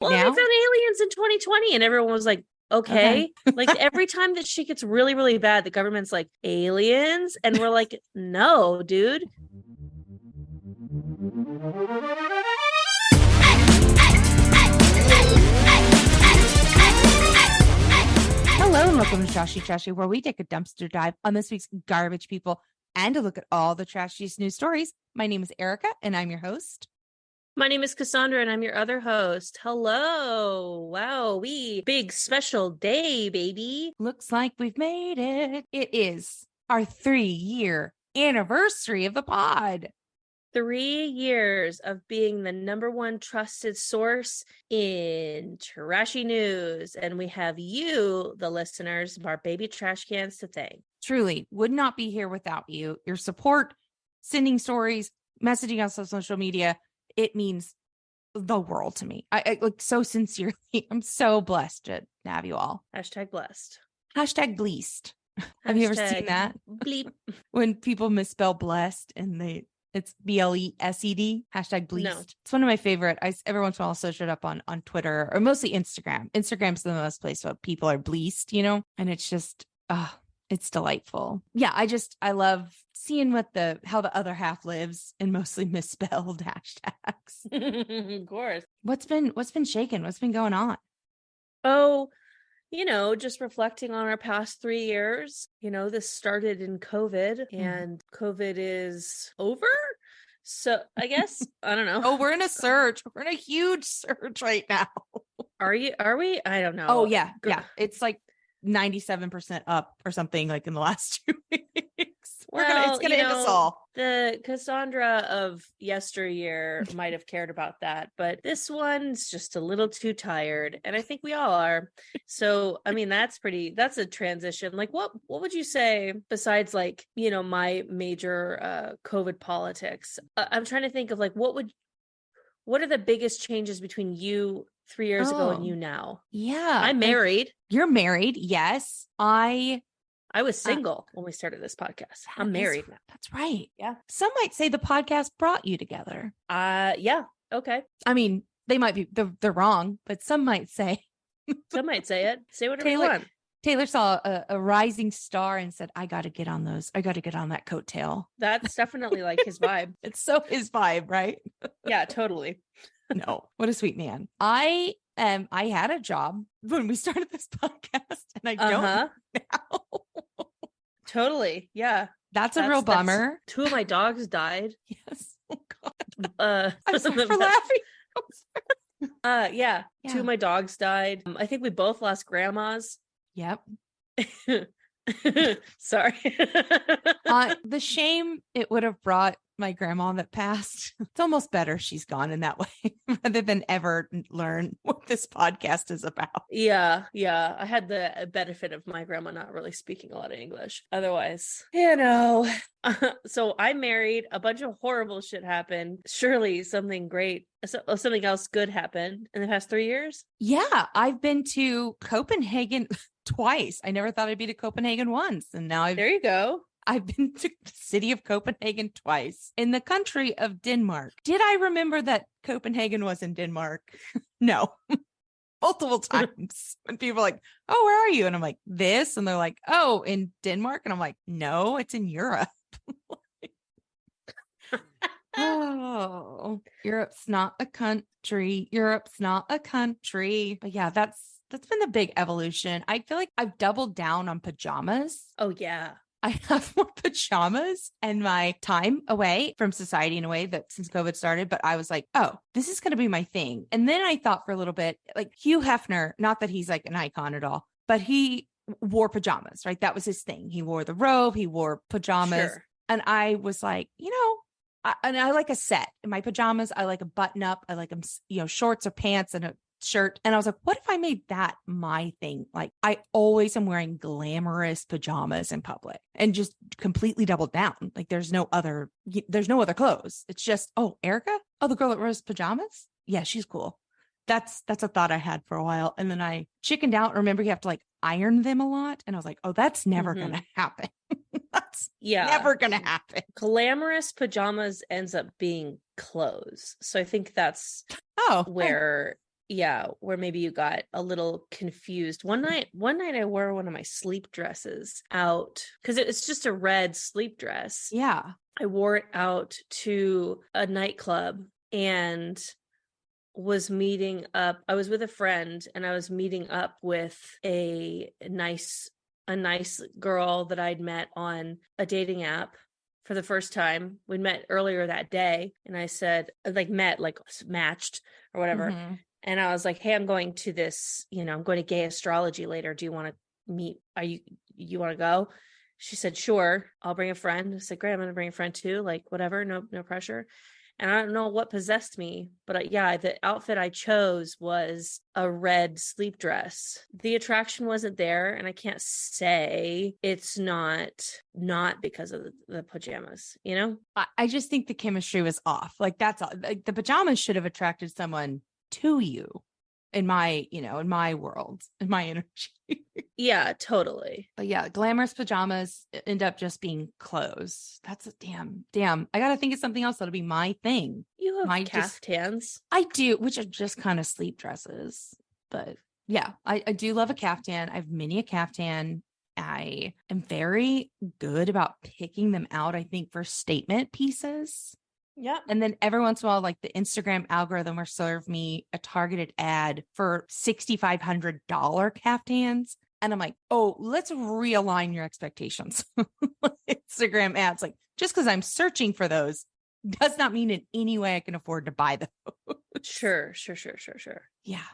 Well, now? they found aliens in 2020 and everyone was like, okay. Like every time that shit gets really, really bad, the government's like, aliens? And we're like, no, dude. Hello and welcome to Trashy, where we take a dumpster dive on this week's garbage people and a look at all the trashiest news stories. My name is Erika and I'm your host. My name is Cassandra and I'm your other host. Hello. Wow, big special day, baby. Looks like we've made it. It is our 3-year anniversary of the pod. 3 years of being the number one trusted source in trashy news. And we have you, the listeners, of our baby trash cans to thank. Truly would not be here without you. Your support, sending stories, messaging us on social media. It means the world to me. I like so sincerely. I'm so blessed to have you all. Hashtag blessed. Hashtag bleast. Have you ever seen that? Bleep. When people misspell blessed and it's BLESED, hashtag bleast. No. It's one of my favorite. Every once in a while I'll search it up on Twitter or mostly Instagram. Instagram's the most place where people are bleast, and it's just, it's delightful. Yeah. I love seeing how the other half lives in mostly misspelled hashtags. Of course. What's been shaking? What's been going on? Oh, just reflecting on our past 3 years. This started in COVID and COVID is over. So I guess, I don't know. Oh, we're in a surge. We're in a huge surge right now. Are we? I don't know. Oh, yeah. Yeah. It's like 97% up or something like in the last 2 weeks. It's gonna end us all. The Cassandra of yesteryear might have cared about that, but this one's just a little too tired, and I think we all are. So, I mean, that's a transition. Like, what would you say besides my major COVID politics? I'm trying to think of what are the biggest changes between you 3 years ago and you now? Yeah. I'm married. You're married. Yes. I was single when we started this podcast. I'm married now. That's right. Yeah. Some might say the podcast brought you together. Yeah. Okay. I mean, they might be, they're wrong, but some might say. Some might say it. Say whatever you want. Taylor saw a rising star and said, I got to get on those. I got to get on that coattail. That's definitely like his vibe. It's so his vibe, right? Yeah, totally. No, what a sweet man. I had a job when we started this podcast and I don't now. Totally. Yeah. That's a real bummer. 2 of my dogs died. Yes. Oh God. I'm sorry for laughing. Yeah. 2 of my dogs died. I think we both lost grandmas. Yep. Sorry. The shame it would have brought my grandma that passed. It's almost better she's gone in that way rather than ever learn what this podcast is about. Yeah. I had the benefit of my grandma not really speaking a lot of English. Otherwise, so I married, a bunch of horrible shit happened. Surely something else good happened in the past 3 years. Yeah, I've been to Copenhagen twice. I never thought I'd be to Copenhagen once. And now there you go. I've been to the city of Copenhagen twice in the country of Denmark. Did I remember that Copenhagen was in Denmark? No. Multiple times when people are like, oh, where are you? And I'm like, this. And they're like, oh, in Denmark. And I'm like, no, it's in Europe. Oh, Europe's not a country. Europe's not a country. But yeah, that's been the big evolution. I feel like I've doubled down on pajamas. Oh, yeah. I have more pajamas and my time away from society in a way that since COVID started, but I was like, oh, this is going to be my thing. And then I thought for a little bit, like Hugh Hefner, not that he's like an icon at all, but he wore pajamas, right? That was his thing. He wore the robe, he wore pajamas. Sure. And I was like, I like a set in my pajamas. I like a button up. I like them, shorts or pants and a shirt. And I was like, what if I made that my thing? Like I always am wearing glamorous pajamas in public and just completely doubled down. Like there's no other clothes. It's just, oh, Erika? Oh, the girl that wears pajamas? Yeah, she's cool. That's a thought I had for a while. And then I chickened out. Remember, you have to like iron them a lot. And I was like, oh, that's never going to happen. That's never going to happen. Glamorous pajamas ends up being clothes. So I think that's where Yeah, where maybe you got a little confused. One night I wore one of my sleep dresses out because it's just a red sleep dress. Yeah. I wore it out to a nightclub and was meeting up. I was with a friend and I was meeting up with a nice girl that I'd met on a dating app for the first time. We'd met earlier that day and I said, like, matched or whatever. Mm-hmm. And I was like, hey, I'm going to this, I'm going to gay astrology later. Do you want to meet? You want to go? She said, sure, I'll bring a friend. I said, great, I'm going to bring a friend too. Like, whatever, no pressure. And I don't know what possessed me, but yeah, the outfit I chose was a red sleep dress. The attraction wasn't there, and I can't say it's not because of the pajamas, I just think the chemistry was off. Like that's all. Like the pajamas should have attracted someone to you in my world, in my energy. Yeah, totally. But yeah, glamorous pajamas end up just being clothes. That's a damn. I got to think of something else that'll be my thing. You have caftans. I do, which are just kind of sleep dresses. But yeah, I do love a caftan. I have many a caftan. I am very good about picking them out, I think, for statement pieces. Yeah. And then every once in a while, like the Instagram algorithm will serve me a targeted ad for $6,500 caftans. And I'm like, oh, let's realign your expectations. Instagram ads, like just because I'm searching for those does not mean in any way I can afford to buy those. Sure. Yeah.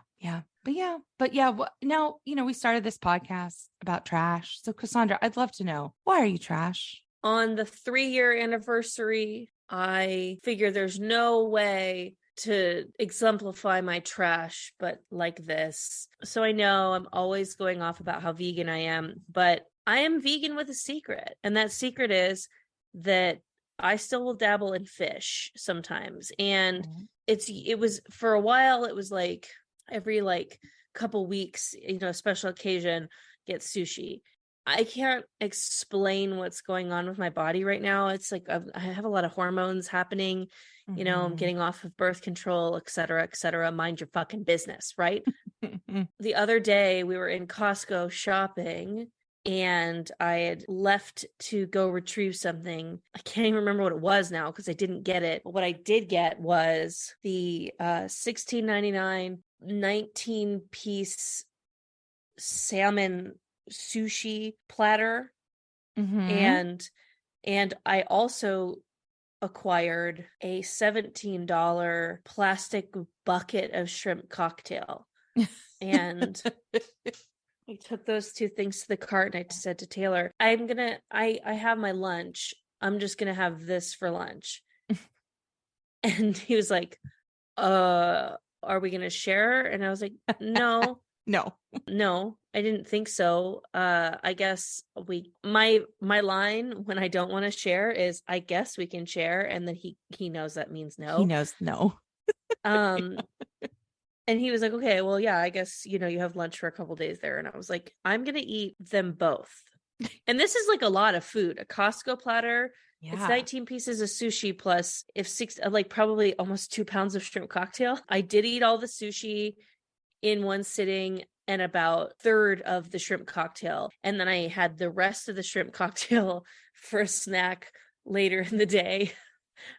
But now, we started this podcast about trash. So Cassandra, I'd love to know, why are you trash? On the 3-year anniversary, I figure there's no way to exemplify my trash but like this. So I know I'm always going off about how vegan I am, but I am vegan with a secret. And that secret is that I still will dabble in fish sometimes. And it was for a while, it was like every couple weeks, special occasion, get sushi. I can't explain what's going on with my body right now. It's like I have a lot of hormones happening. I'm getting off of birth control, et cetera, et cetera. Mind your fucking business, right? The other day we were in Costco shopping and I had left to go retrieve something. I can't even remember what it was now because I didn't get it. But what I did get was the $16.99 19-piece salmon sushi platter. And I also acquired a $17 plastic bucket of shrimp cocktail. And I took those two things to the cart and I said to Taylor, I have my lunch. I'm just gonna have this for lunch. And he was like, are we gonna share? And I was like, no. No, I didn't think so. I guess my line when I don't want to share is I guess we can share, and then he knows that means no. He knows no. And he was like, okay, well, yeah, I guess you have lunch for a couple days there. And I was like, I'm gonna eat them both. And this is like a lot of food. A Costco platter. Yeah. It's 19 pieces of sushi plus probably almost 2 pounds of shrimp cocktail. I did eat all the sushi in one sitting and about a third of the shrimp cocktail. And then I had the rest of the shrimp cocktail for a snack later in the day.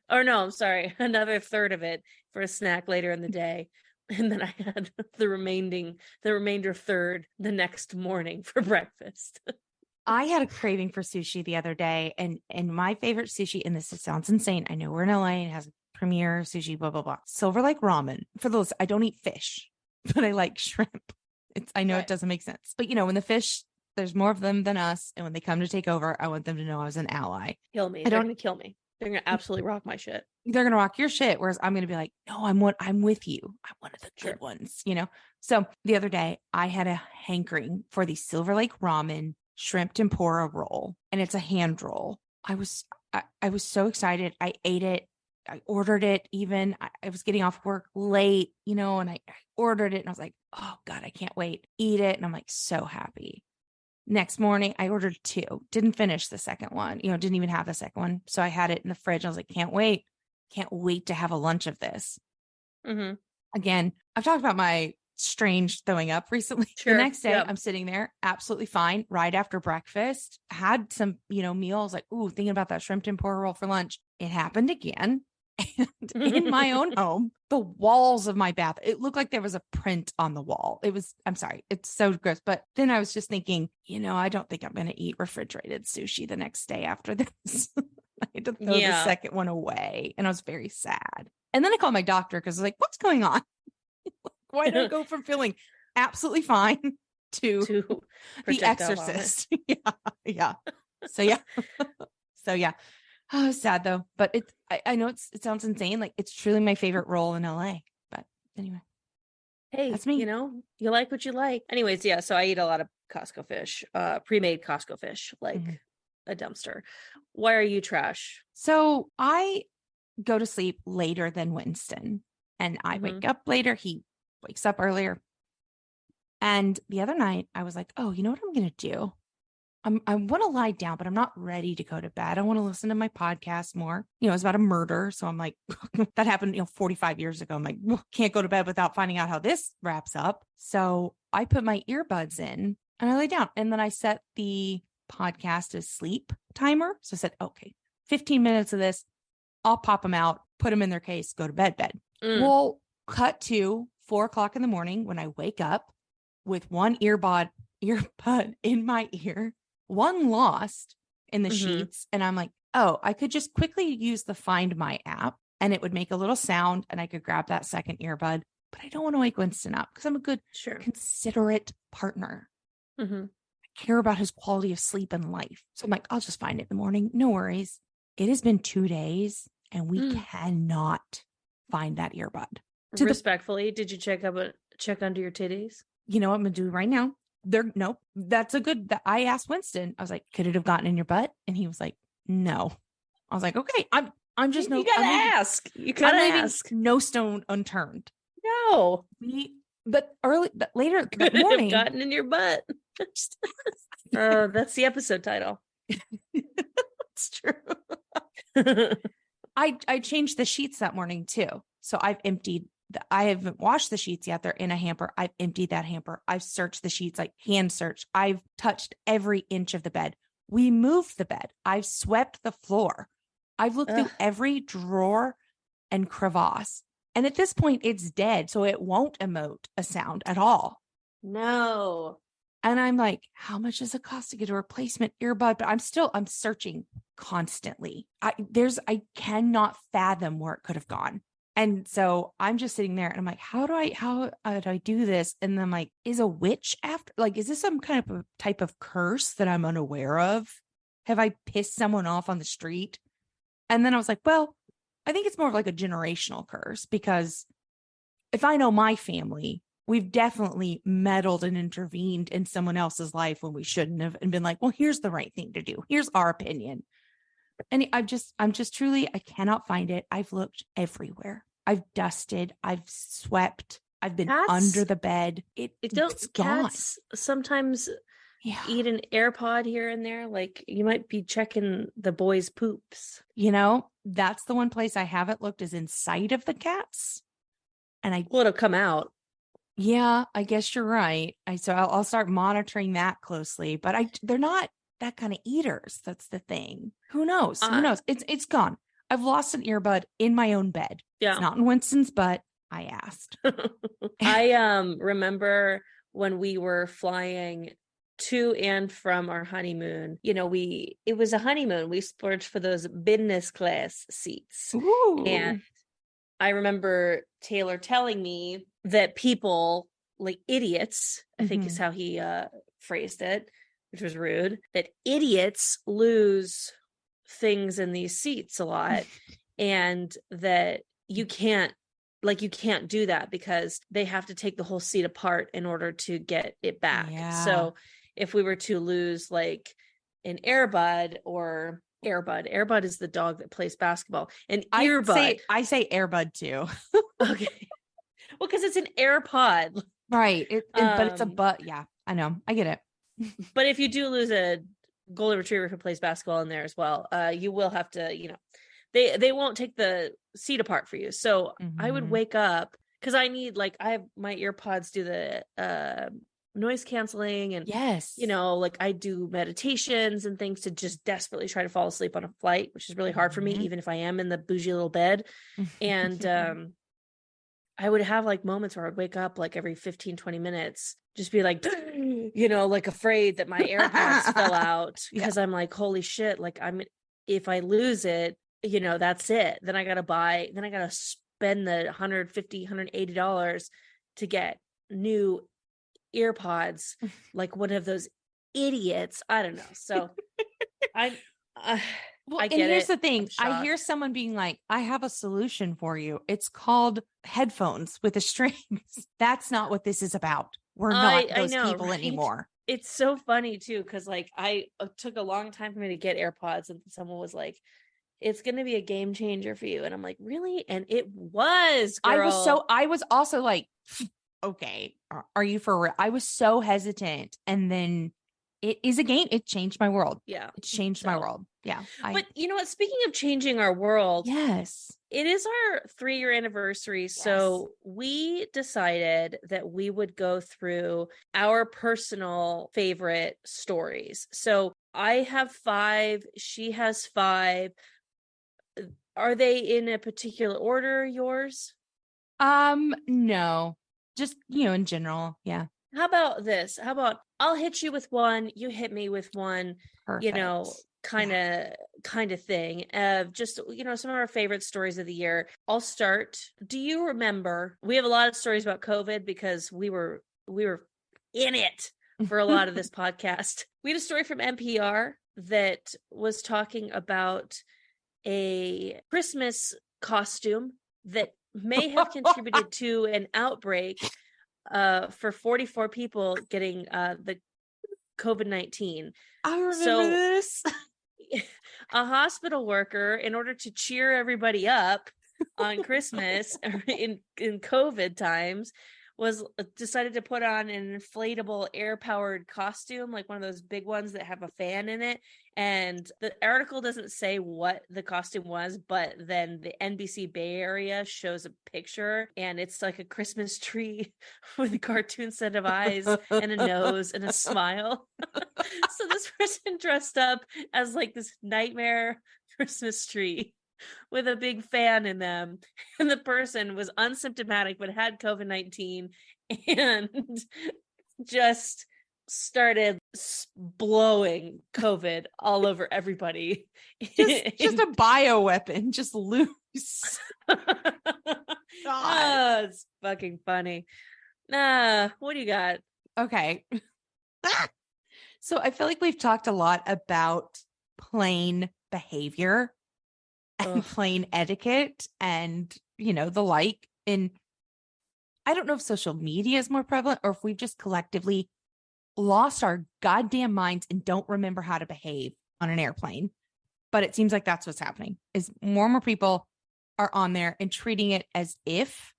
Or no, I'm sorry, another third of it for a snack later in the day. And then I had the remainder third the next morning for breakfast. I had a craving for sushi the other day, and my favorite sushi, and this sounds insane, I know we're in LA and it has premier sushi, blah, blah, blah. Silver Lake ramen. For those, I don't eat fish, but I like shrimp. I know It doesn't make sense. But when the fish, there's more of them than us. And when they come to take over, I want them to know I was an ally. Kill me. They're going to kill me. They're going to absolutely rock my shit. They're going to rock your shit. Whereas I'm going to be like, no, I'm with you. I'm one of the good ones, So the other day I had a hankering for the Silver Lake ramen shrimp tempura roll, and it's a hand roll. I was so excited. I ate it. I ordered it even. I was getting off work late, and I ordered it and I was like, oh God, I can't wait. Eat it. And I'm like so happy. Next morning, I ordered 2. Didn't finish the second one, didn't even have the second one. So I had it in the fridge. I was like, can't wait to have a lunch of this. Again, I've talked about my strange throwing up recently. Sure. The next day, Yep. I'm sitting there absolutely fine right after breakfast, had some, meals like, ooh, thinking about that shrimp tempura roll for lunch. It happened again. And in my own home, the walls of my bath, it looked like there was a print on the wall. I'm sorry, it's so gross. But then I was just thinking, I don't think I'm going to eat refrigerated sushi the next day after this. I had to throw the second one away, and I was very sad. And then I called my doctor because I was like, what's going on? Why did I go from feeling absolutely fine to The Exorcist? Yeah. So yeah. Oh, sad though. But I know it sounds insane. Like, it's truly my favorite role in LA. But anyway. Hey, that's me. You like what you like. Anyways, yeah. So I eat a lot of Costco fish, pre-made Costco fish, like a dumpster. Why are you trash? So I go to sleep later than Winston, and I wake up later. He wakes up earlier. And the other night I was like, oh, you know what I'm going to do? I want to lie down, but I'm not ready to go to bed. I want to listen to my podcast more. It's about a murder. So I'm like, that happened, 45 years ago. I'm like, can't go to bed without finding out how this wraps up. So I put my earbuds in and I lay down, and then I set the podcast as sleep timer. So I said, okay, 15 minutes of this, I'll pop them out, put them in their case, go to bed. Well, cut to 4:00 in the morning when I wake up with one earbud in my ear, one lost in the sheets. And I'm like, oh, I could just quickly use the Find My app and it would make a little sound and I could grab that second earbud. But I don't want to wake Winston up because I'm a good, considerate partner. I care about his quality of sleep and life. So I'm like, I'll just find it in the morning. No worries. It has been 2 days and we cannot find that earbud. Respectfully, did you check under your titties? You know what I'm going to do right now? Nope. That's I asked Winston, I was like, could it have gotten in your butt? And he was like, no. I was like, okay, I'm just you gotta ask. You gotta ask. No stone unturned. No. But later that morning. Gotten in your butt. That's the episode title. It's true. I changed the sheets that morning too. So I've emptied I haven't washed the sheets yet. They're in a hamper. I've emptied that hamper. I've searched the sheets, like hand searched. I've touched every inch of the bed. We moved the bed. I've swept the floor. I've looked through every drawer and crevasse. And at this point, it's dead. So it won't emote a sound at all. No. And I'm like, how much does it cost to get a replacement earbud? But I'm searching constantly. I cannot fathom where it could have gone. And so I'm just sitting there and I'm like, how do I do this? And then I'm like, is a witch after, like, is this some kind of a type of curse that I'm unaware of? Have I pissed someone off on the street? And then I was like, well, I think it's more of like a generational curse, because if I know my family, we've definitely meddled and intervened in someone else's life when we shouldn't have, and been like, well, here's the right thing to do. Here's our opinion. And I'm just truly, I cannot find it. I've looked everywhere. I've dusted. I've swept. I've been under the bed. It's gone. Cats sometimes eat an AirPod here and there. Like, you might be checking the boys' poops. That's the one place I haven't looked, is inside of the cats. And it'll come out. Yeah, I guess you're right. So I'll start monitoring that closely. But they're not that kind of eaters. That's the thing. Who knows? Who knows? It's gone. I've lost an earbud in my own bed. Yeah. It's not in Winston's butt. I asked. I remember when we were flying to and from our honeymoon, it was a honeymoon. We splurged for those business class seats. Ooh. And I remember Taylor telling me that people, like idiots, I think is how he phrased it, which was rude, that idiots lose things in these seats a lot. And that you can't do that because they have to take the whole seat apart in order to get it back. Yeah. So if we were to lose like an Airbud is the dog that plays basketball. An earbud. I say Airbud too. Okay. Well, because it's an AirPod. Right. But it's a butt. Yeah, I know. I get it. But if you do lose a golden retriever who plays basketball in there as well, you will have to, they won't take the seat apart for you. So I would wake up because I need, like, I have my earpods do the noise canceling, and Yes. you know, like I do meditations and things to just desperately try to fall asleep on a flight, which is really hard for me, Mhm. even if I am in the bougie little bed. And I would have like moments where I'd wake up like every 15-20 minutes, just be like, you know, like afraid that my AirPods fell out, Yeah. because I'm like, holy shit, like if I lose it, you know, that's it. Then I gotta spend the $150-$180 to get new earpods, like one of those idiots. I don't know. So I uh, Well, I and get here's it. the I'm thing. I shocked. hear someone being like, I have a solution for you. It's called headphones with the strings. That's not what this is about. We're not I those know, people right? anymore. It's so funny too, because like I took a long time for me to get AirPods, and someone was like, it's gonna be a game changer for you. And I'm like, really? And it was, girl. I was also like, okay, are you for real? I was so hesitant. And then it is a game. It changed my world. Yeah. It changed my So, world. Yeah. but you know what? Speaking of changing our world, Yes. it is our 3-year anniversary. Yes. So we decided that we would go through our personal favorite stories. So I have 5, she has 5. Are they in a particular order, yours? No, just, in general. Yeah. How about this? How about I'll hit you with one, you hit me with one, you Perfect. know, kind of thing. Just, you know, some of our favorite stories of the year. I'll start. Do you remember? We have a lot of stories about COVID because we were in it for a lot of this podcast. We had a story from NPR that was talking about a Christmas costume that may have contributed to an outbreak for 44 people getting the COVID-19. I remember So this. a hospital worker, in order to cheer everybody up on Christmas in COVID times, was decided to put on an inflatable air-powered costume, like one of those big ones that have a fan in it. And the article doesn't say what the costume was, but then the NBC Bay Area shows a picture, and it's like a Christmas tree with a cartoon set of eyes and a nose and a smile. So this person dressed up as like this nightmare Christmas tree with a big fan in them, and the person was unsymptomatic but had COVID-19 and just started blowing COVID all over everybody. Just a bioweapon, just loose. Oh, it's fucking funny. What do you got? Okay. So I feel like we've talked a lot about plane behavior and plane etiquette and, the like. And I don't know if social media is more prevalent or if we've just collectively lost our goddamn minds and don't remember how to behave on an airplane. But it seems like that's what's happening, is more and more people are on there and treating it as if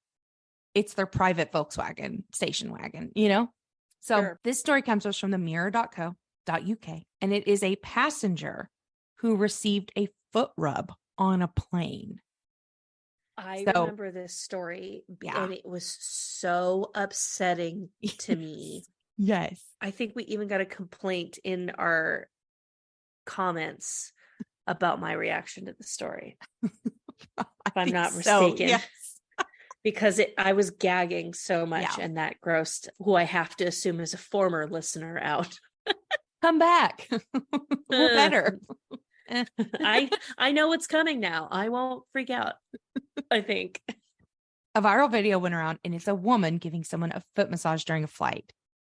it's their private Volkswagen station wagon, So Sure. This story comes to us from the mirror.co.uk, and it is a passenger who received a foot rub on a plane. I remember this story, and it was so upsetting to me. Yes. I think we even got a complaint in our comments about my reaction to the story. If I'm not mistaken. Yes. Because I was gagging so much, and that grossed who I have to assume is a former listener out. Come back. We're better. I know what's coming now. I won't freak out, I think. A viral video went around, and it's a woman giving someone a foot massage during a flight.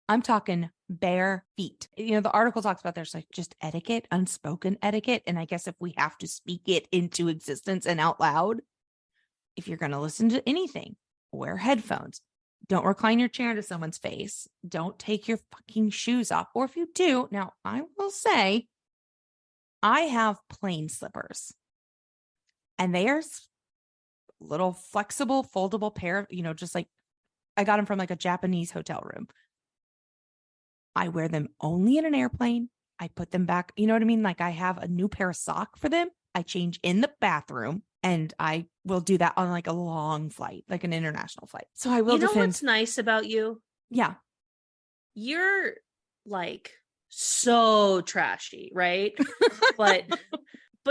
I'm talking bare feet. The article talks about there's like just etiquette, unspoken etiquette. And I guess if we have to speak it into existence and out loud, if you're going to listen to anything, wear headphones. Don't recline your chair into someone's face. Don't take your fucking shoes off. Or if you do, now I will say, I have plane slippers, and they are little flexible, foldable pair, just like I got them from like a Japanese hotel room. I wear them only in an airplane. I put them back. You know what I mean? Like I have a new pair of sock for them. I change in the bathroom. And I will do that on like a long flight, like an international flight. So I will You know defend. what's nice about you? Yeah. You're like so trashy, right? but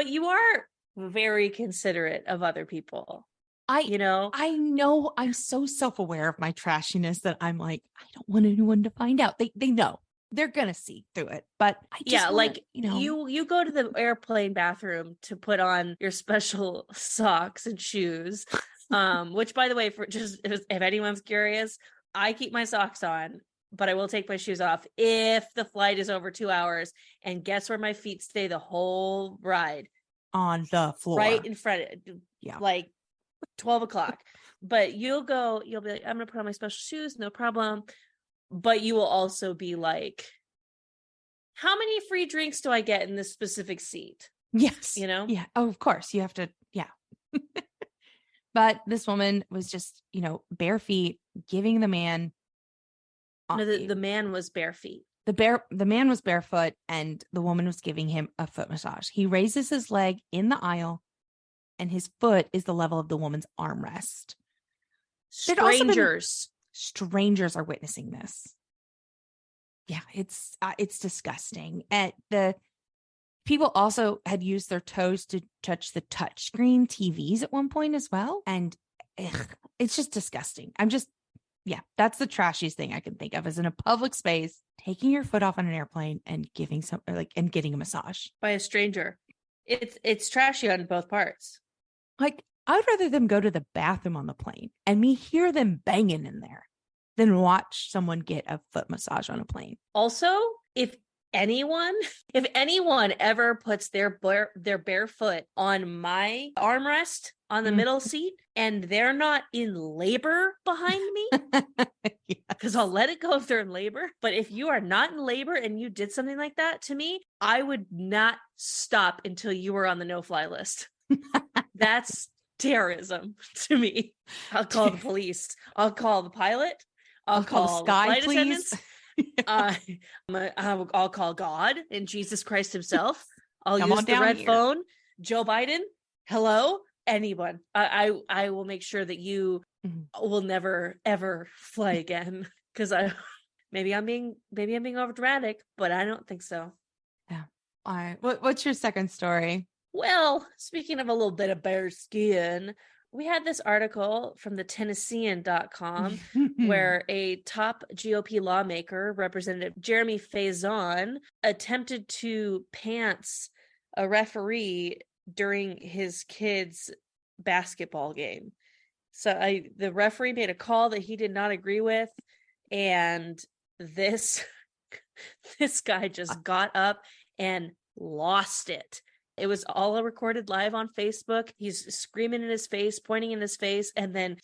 you are very considerate of other people. I know I'm so self-aware of my trashiness that I'm like, I don't want anyone to find out. They know. They're gonna see through it. But I just like you go to the airplane bathroom to put on your special socks and shoes. Which by the way, for just if anyone's curious, I keep my socks on, but I will take my shoes off if the flight is over 2 hours. And guess where my feet stay the whole ride? On the floor. Right in front of, yeah, like 12 o'clock. But you'll be like, I'm gonna put on my special shoes, no problem. But you will also be like, how many free drinks do I get in this specific seat? Yes. Yeah. Oh, of course. You have to. Yeah. But this woman was just, bare feet, giving the man. No, the man was bare feet. The man was barefoot, and the woman was giving him a foot massage. He raises his leg in the aisle, and his foot is the level of the woman's armrest. Strangers are witnessing this. Yeah, it's disgusting. And the people also had used their toes to touch the touchscreen TVs at one point as well. And it's just disgusting. That's the trashiest thing I can think of, is in a public space, taking your foot off on an airplane and getting a massage by a stranger. It's trashy on both parts. Like, I'd rather them go to the bathroom on the plane and me hear them banging in there than watch someone get a foot massage on a plane. Also, if anyone ever puts their bare foot on my armrest on the middle seat and they're not in labor behind me, because I'll let it go if they're in labor. But if you are not in labor and you did something like that to me, I would not stop until you were on the no-fly list. That's terrorism to me. I'll call the police. I'll call the pilot. I'll call the flight attendants. I'll call God and Jesus Christ himself. I'll use the red phone. Joe Biden. Hello, anyone. I will make sure that you will never ever fly again, because maybe I'm being over dramatic, but I don't think so. Yeah. All right. What's your second story? Well, speaking of a little bit of bare skin, we had this article from the Tennessean.com where a top GOP lawmaker, Representative Jeremy Faison, attempted to pants a referee during his kid's basketball game. So the referee made a call that he did not agree with, and this guy just got up and lost it. It was all recorded live on Facebook. He's screaming in his face, pointing in his face, and then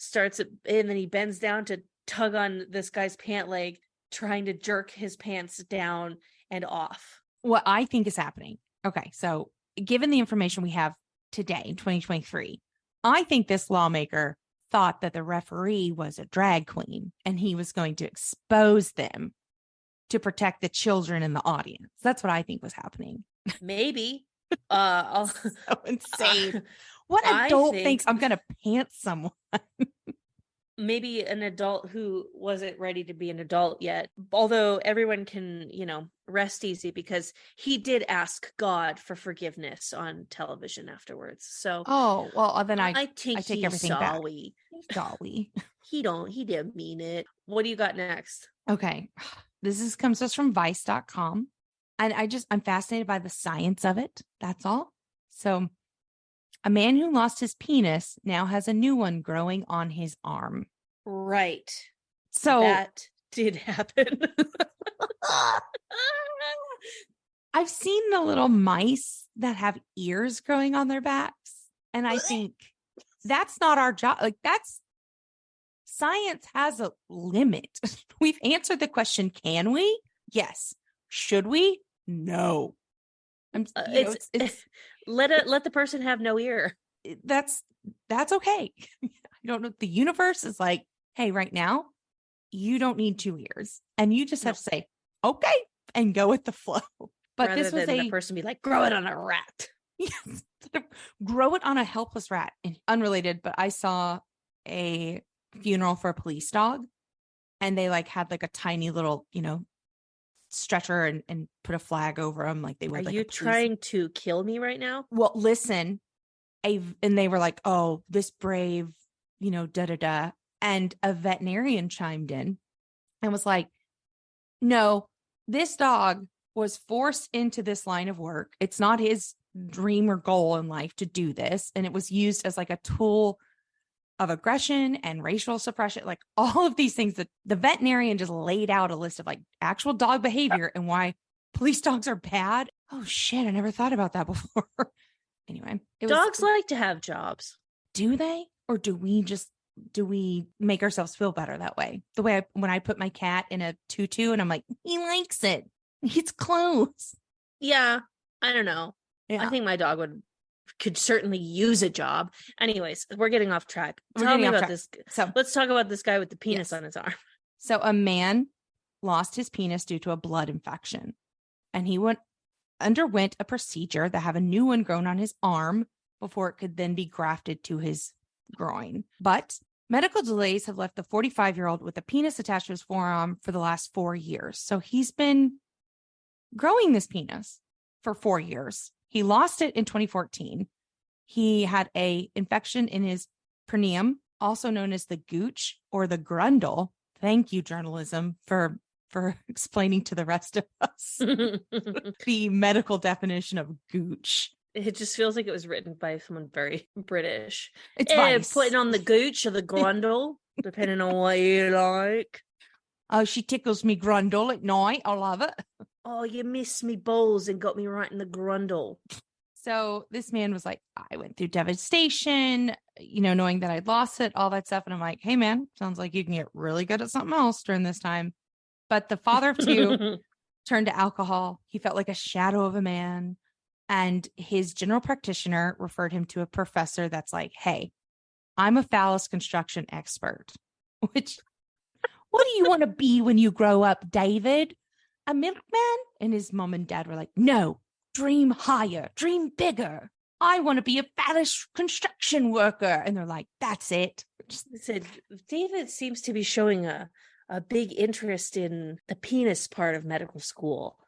he bends down to tug on this guy's pant leg, trying to jerk his pants down and off. What I think is happening. Okay, so given the information we have today in 2023, I think this lawmaker thought that the referee was a drag queen and he was going to expose them to protect the children in the audience. That's what I think was happening. Maybe. So insane. What adult thinks I'm gonna pants someone? Maybe an adult who wasn't ready to be an adult yet. Although everyone can, rest easy, because he did ask God for forgiveness on television afterwards. So then I take everything back. Sorry. He didn't mean it. What do you got next? Okay. This comes to us from Vice.com. And I'm fascinated by the science of it. That's all. So a man who lost his penis now has a new one growing on his arm. Right. So that did happen. I've seen the little mice that have ears growing on their backs. And I think that's not our job. Like, science has a limit. We've answered the question, can we? Yes. Should we? No. It's let the person have no ear. That's okay. I don't know. The universe is like, hey, right now, you don't need 2 ears. And you just have to say, okay, and go with the flow. But rather this was than the person be like, grow it on a rat. Yes. Grow it on a helpless rat. And unrelated, but I saw a funeral for a police dog, and they like had like a tiny little, stretcher and put a flag over him like they would. Are like you a police. trying to kill me right now? Well, listen, and they were like, oh, this brave, da da da. And a veterinarian chimed in and was like, no, this dog was forced into this line of work. It's not his dream or goal in life to do this. And it was used as like a tool of aggression and racial suppression, like all of these things that the veterinarian just laid out a list of like actual dog behavior and why police dogs are bad. Oh shit, I never thought about that before. Anyway, dogs like to have jobs. Do they? Or do we make ourselves feel better that way? The way when I put my cat in a tutu and I'm like, he likes it. It's clothes. Yeah, I don't know. Yeah. I think my dog could certainly use a job. Anyways, we're getting off track. Tell me about this. So let's talk about this guy with the penis on his arm. So a man lost his penis due to a blood infection, and he underwent a procedure to have a new one grown on his arm before it could then be grafted to his groin. But medical delays have left the 45-year-old with a penis attached to his forearm for the last 4 years. So he's been growing this penis for 4 years. He lost it in 2014. He had a infection in his perineum, also known as the gooch or the grundle. Thank you, journalism, for explaining to the rest of us the medical definition of gooch. It just feels like it was written by someone very British. It's putting on the gooch or the grundle, depending on what you like. Oh, she tickles me grundle at night. I love it. Oh, you missed me balls and got me right in the grundle. So this man was like, I went through devastation, knowing that I'd lost it, all that stuff. And I'm like, hey, man, sounds like you can get really good at something else during this time. But the father of two turned to alcohol. He felt like a shadow of a man. And his general practitioner referred him to a professor that's like, hey, I'm a phallus construction expert. Which, what do you want to be when you grow up, David? A milkman? And his mom and dad were like, no, dream higher, dream bigger. I want to be a phallus construction worker. And they're like, that's it. They said, David seems to be showing a big interest in the penis part of medical school.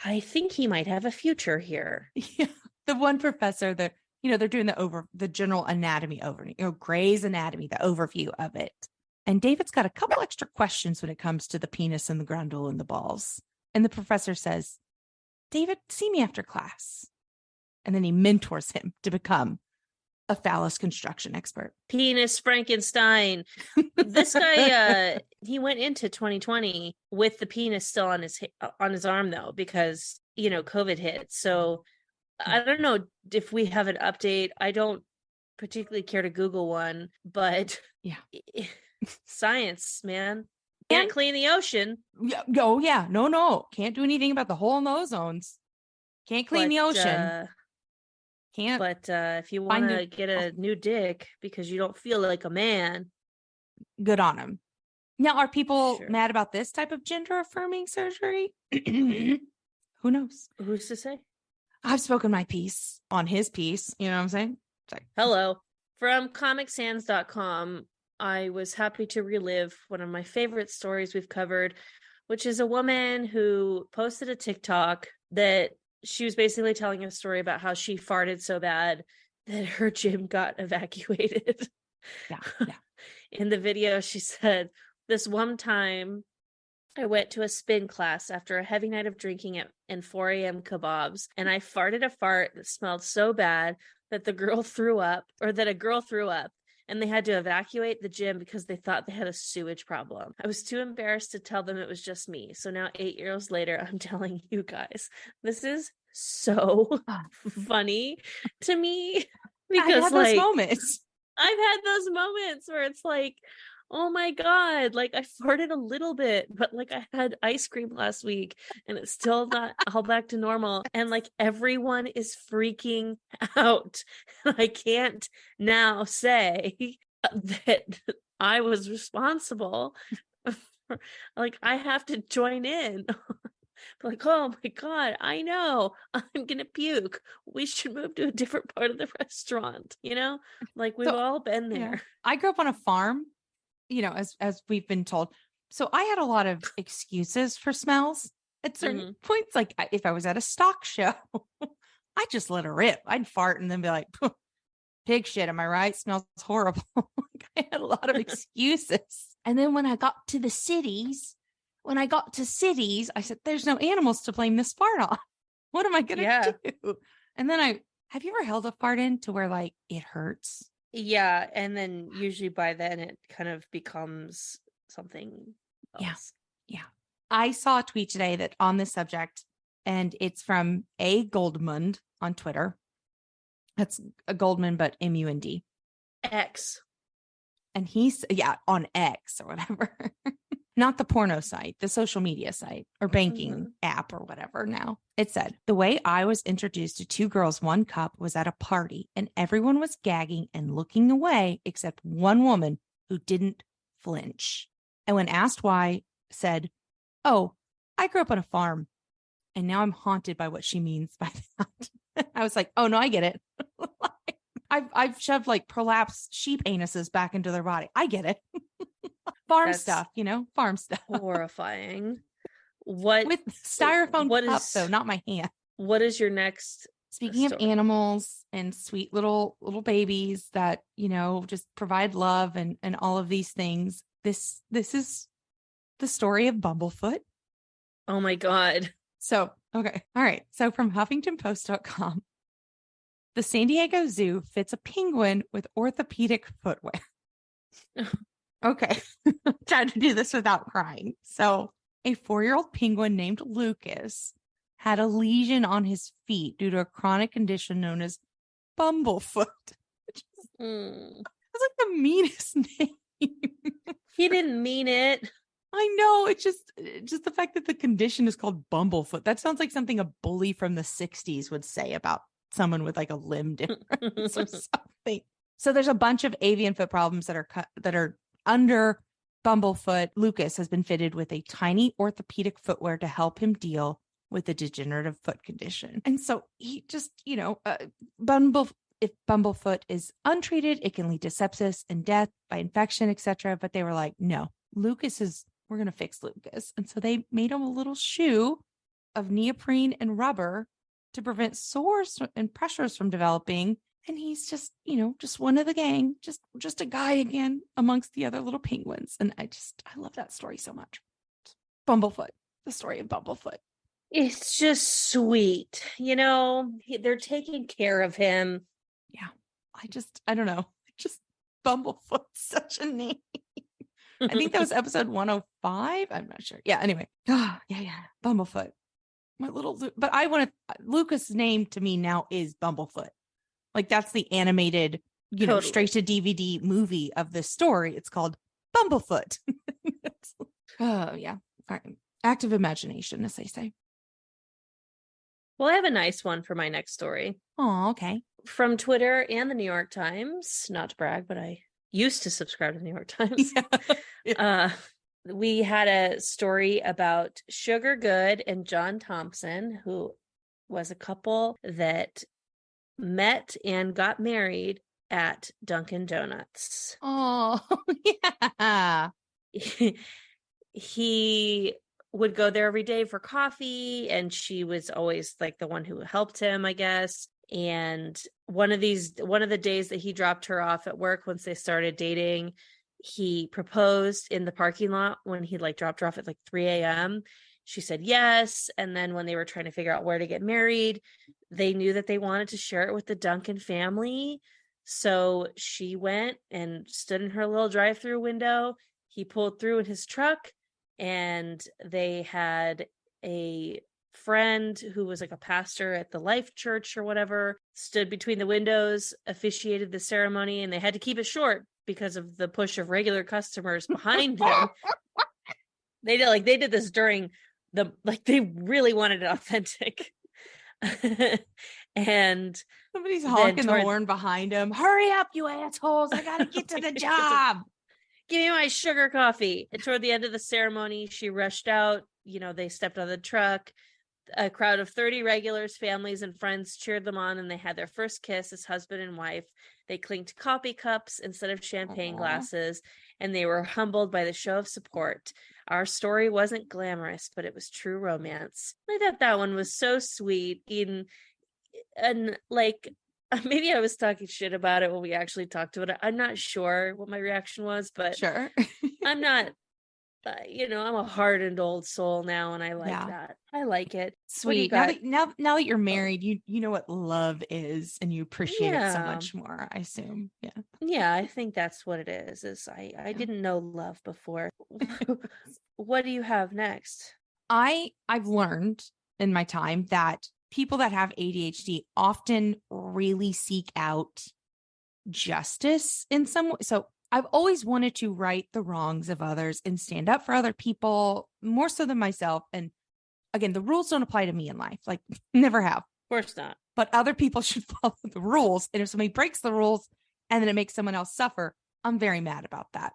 I think he might have a future here. Yeah. The one professor that, they're doing the general anatomy Gray's Anatomy, the overview of it. And David's got a couple extra questions when it comes to the penis and the grundle and the balls. And the professor says, David, see me after class. And then he mentors him to become a phallus construction expert. Penis Frankenstein. This guy, he went into 2020 with the penis still on his arm, though, because, COVID hit. So I don't know if we have an update. I don't particularly care to Google one, but yeah, science, man. Can't clean the ocean. Yeah. Oh, yeah. No. Can't do anything about the hole in the ozones. Can't clean the ocean. Can't. But if you want to get a new dick because you don't feel like a man, good on him. Now, are people mad about this type of gender affirming surgery? Who knows? Who's to say? I've spoken my piece on his piece. You know what I'm saying? Sorry. Hello. From comicsands.com. I was happy to relive one of my favorite stories we've covered, which is a woman who posted a TikTok that she was basically telling a story about how she farted so bad that her gym got evacuated. Yeah. In the video, she said, this one time I went to a spin class after a heavy night of drinking and 4 a.m. kebabs, and I farted a fart that smelled so bad that a girl threw up, and they had to evacuate the gym because they thought they had a sewage problem. I was too embarrassed to tell them it was just me. So now 8 years later, I'm telling you guys, this is so funny to me because those moments. I've had those moments where it's like, oh my God, like I farted a little bit, but like I had ice cream last week and it's still not all back to normal. And like everyone is freaking out. I can't now say that I was responsible. Like I have to join in Like, oh my God, I know. I'm gonna puke. We should move to a different part of the restaurant, Like we've So, all been yeah, there. I grew up on a farm, as we've been told. So I had a lot of excuses for smells at certain points. Like if I was at a stock show, I just let her rip. I'd fart and then be like, pig shit, am I right? Smells horrible. I had a lot of excuses. And then when I got to cities, I said, there's no animals to blame this fart on. What am I going to do? And then have you ever held a fart in to where like it hurts? Yeah. And then usually by then it kind of becomes something else. Yeah. I saw a tweet today that on this subject, and it's from A. Goldmund on Twitter. That's a Goldman, but MUND. X. And he's, on X or whatever. Not the porno site, the social media site or banking app or whatever now. It said, the way I was introduced to 2 girls, 1 cup was at a party and everyone was gagging and looking away except one woman who didn't flinch. And when asked why, said, oh, I grew up on a farm and now I'm haunted by what she means by that. I was like, oh no, I get it. I've shoved like prolapsed sheep anuses back into their body. I get it. That's stuff, farm stuff. Horrifying. With styrofoam cups, though, not my hand. What is your next? Speaking of animals and sweet little babies that, just provide love and all of these things. This is the story of Bumblefoot. Oh my God. So, okay. All right. So from HuffingtonPost.com, the San Diego Zoo fits a penguin with orthopedic footwear. Okay. Trying to do this without crying. So a 4-year-old penguin named Lucas had a lesion on his feet due to a chronic condition known as Bumblefoot. It's like the meanest name. He didn't mean it. I know. It's just the fact that the condition is called Bumblefoot. That sounds like something a bully from the 60s would say about someone with like a limb difference or something. So there's a bunch of avian foot problems that are under Bumblefoot. Lucas has been fitted with a tiny orthopedic footwear to help him deal with a degenerative foot condition. And so he just, if Bumblefoot is untreated, it can lead to sepsis and death by infection, etc. But they were like, no, we're going to fix Lucas. And so they made him a little shoe of neoprene and rubber to prevent sores and pressures from developing. And he's just, just one of the gang, just a guy again amongst the other little penguins. And I love that story so much. Bumblefoot, the story of Bumblefoot. It's just sweet. They're taking care of him. Yeah. I don't know. Just Bumblefoot, such a name. I think that was episode 105. I'm not sure. Yeah. Anyway. Yeah. Bumblefoot. My little, but Lucas' name to me now is Bumblefoot. Like that's the animated, totally. Straight to DVD movie of this story. It's called Bumblefoot. Oh yeah. All right. Active imagination, as they say. Well, I have a nice one for my next story. Oh, okay. From Twitter and the New York Times. Not to brag, but I used to subscribe to the New York Times. Yeah. We had a story about Sugar Good and John Thompson, who was a couple that met and got married at Dunkin' Donuts. Oh, yeah. He would go there every day for coffee, and she was always like the one who helped him, I guess. And one of the days that he dropped her off at work once they started dating, he proposed in the parking lot when he dropped her off at 3 a.m. She said yes. And then when they were trying to figure out where to get married, they knew that they wanted to share it with the Duncan family. So she went and stood in her little drive-through window. He pulled through in his truck, and they had a friend who was like a pastor at the Life Church or whatever, stood between the windows, officiated the ceremony, and they had to keep it short because of the push of regular customers behind them. They did this during they really wanted it authentic. And somebody's honking the horn behind him. Hurry up, you assholes. I gotta get to the job. Give me my sugar coffee. And toward the end of the ceremony, she rushed out they stepped on the truck. A crowd of 30 regulars, families, and friends cheered them on, and they had their first kiss as husband and wife. They clinked coffee cups instead of champagne glasses, and they were humbled by the show of support. Our story wasn't glamorous, but it was true romance. I thought that one was so sweet. And like, maybe I was talking shit about it when we actually talked about it. I'm not sure what my reaction was, but Sure. I'm not. I'm a hardened old soul now, and I like that. I like it. Sweet. Now that you're married, you know what love is, and you appreciate it so much more, I assume. Yeah. Yeah, I think that's what it is I didn't know love before. What do you have next? I've learned in my time that people that have ADHD often really seek out justice in some way. So I've always wanted to right the wrongs of others and stand up for other people more so than myself. And again, the rules don't apply to me in life. Like, never have. Of course not. But other people should follow the rules. And if somebody breaks the rules and then it makes someone else suffer, I'm very mad about that.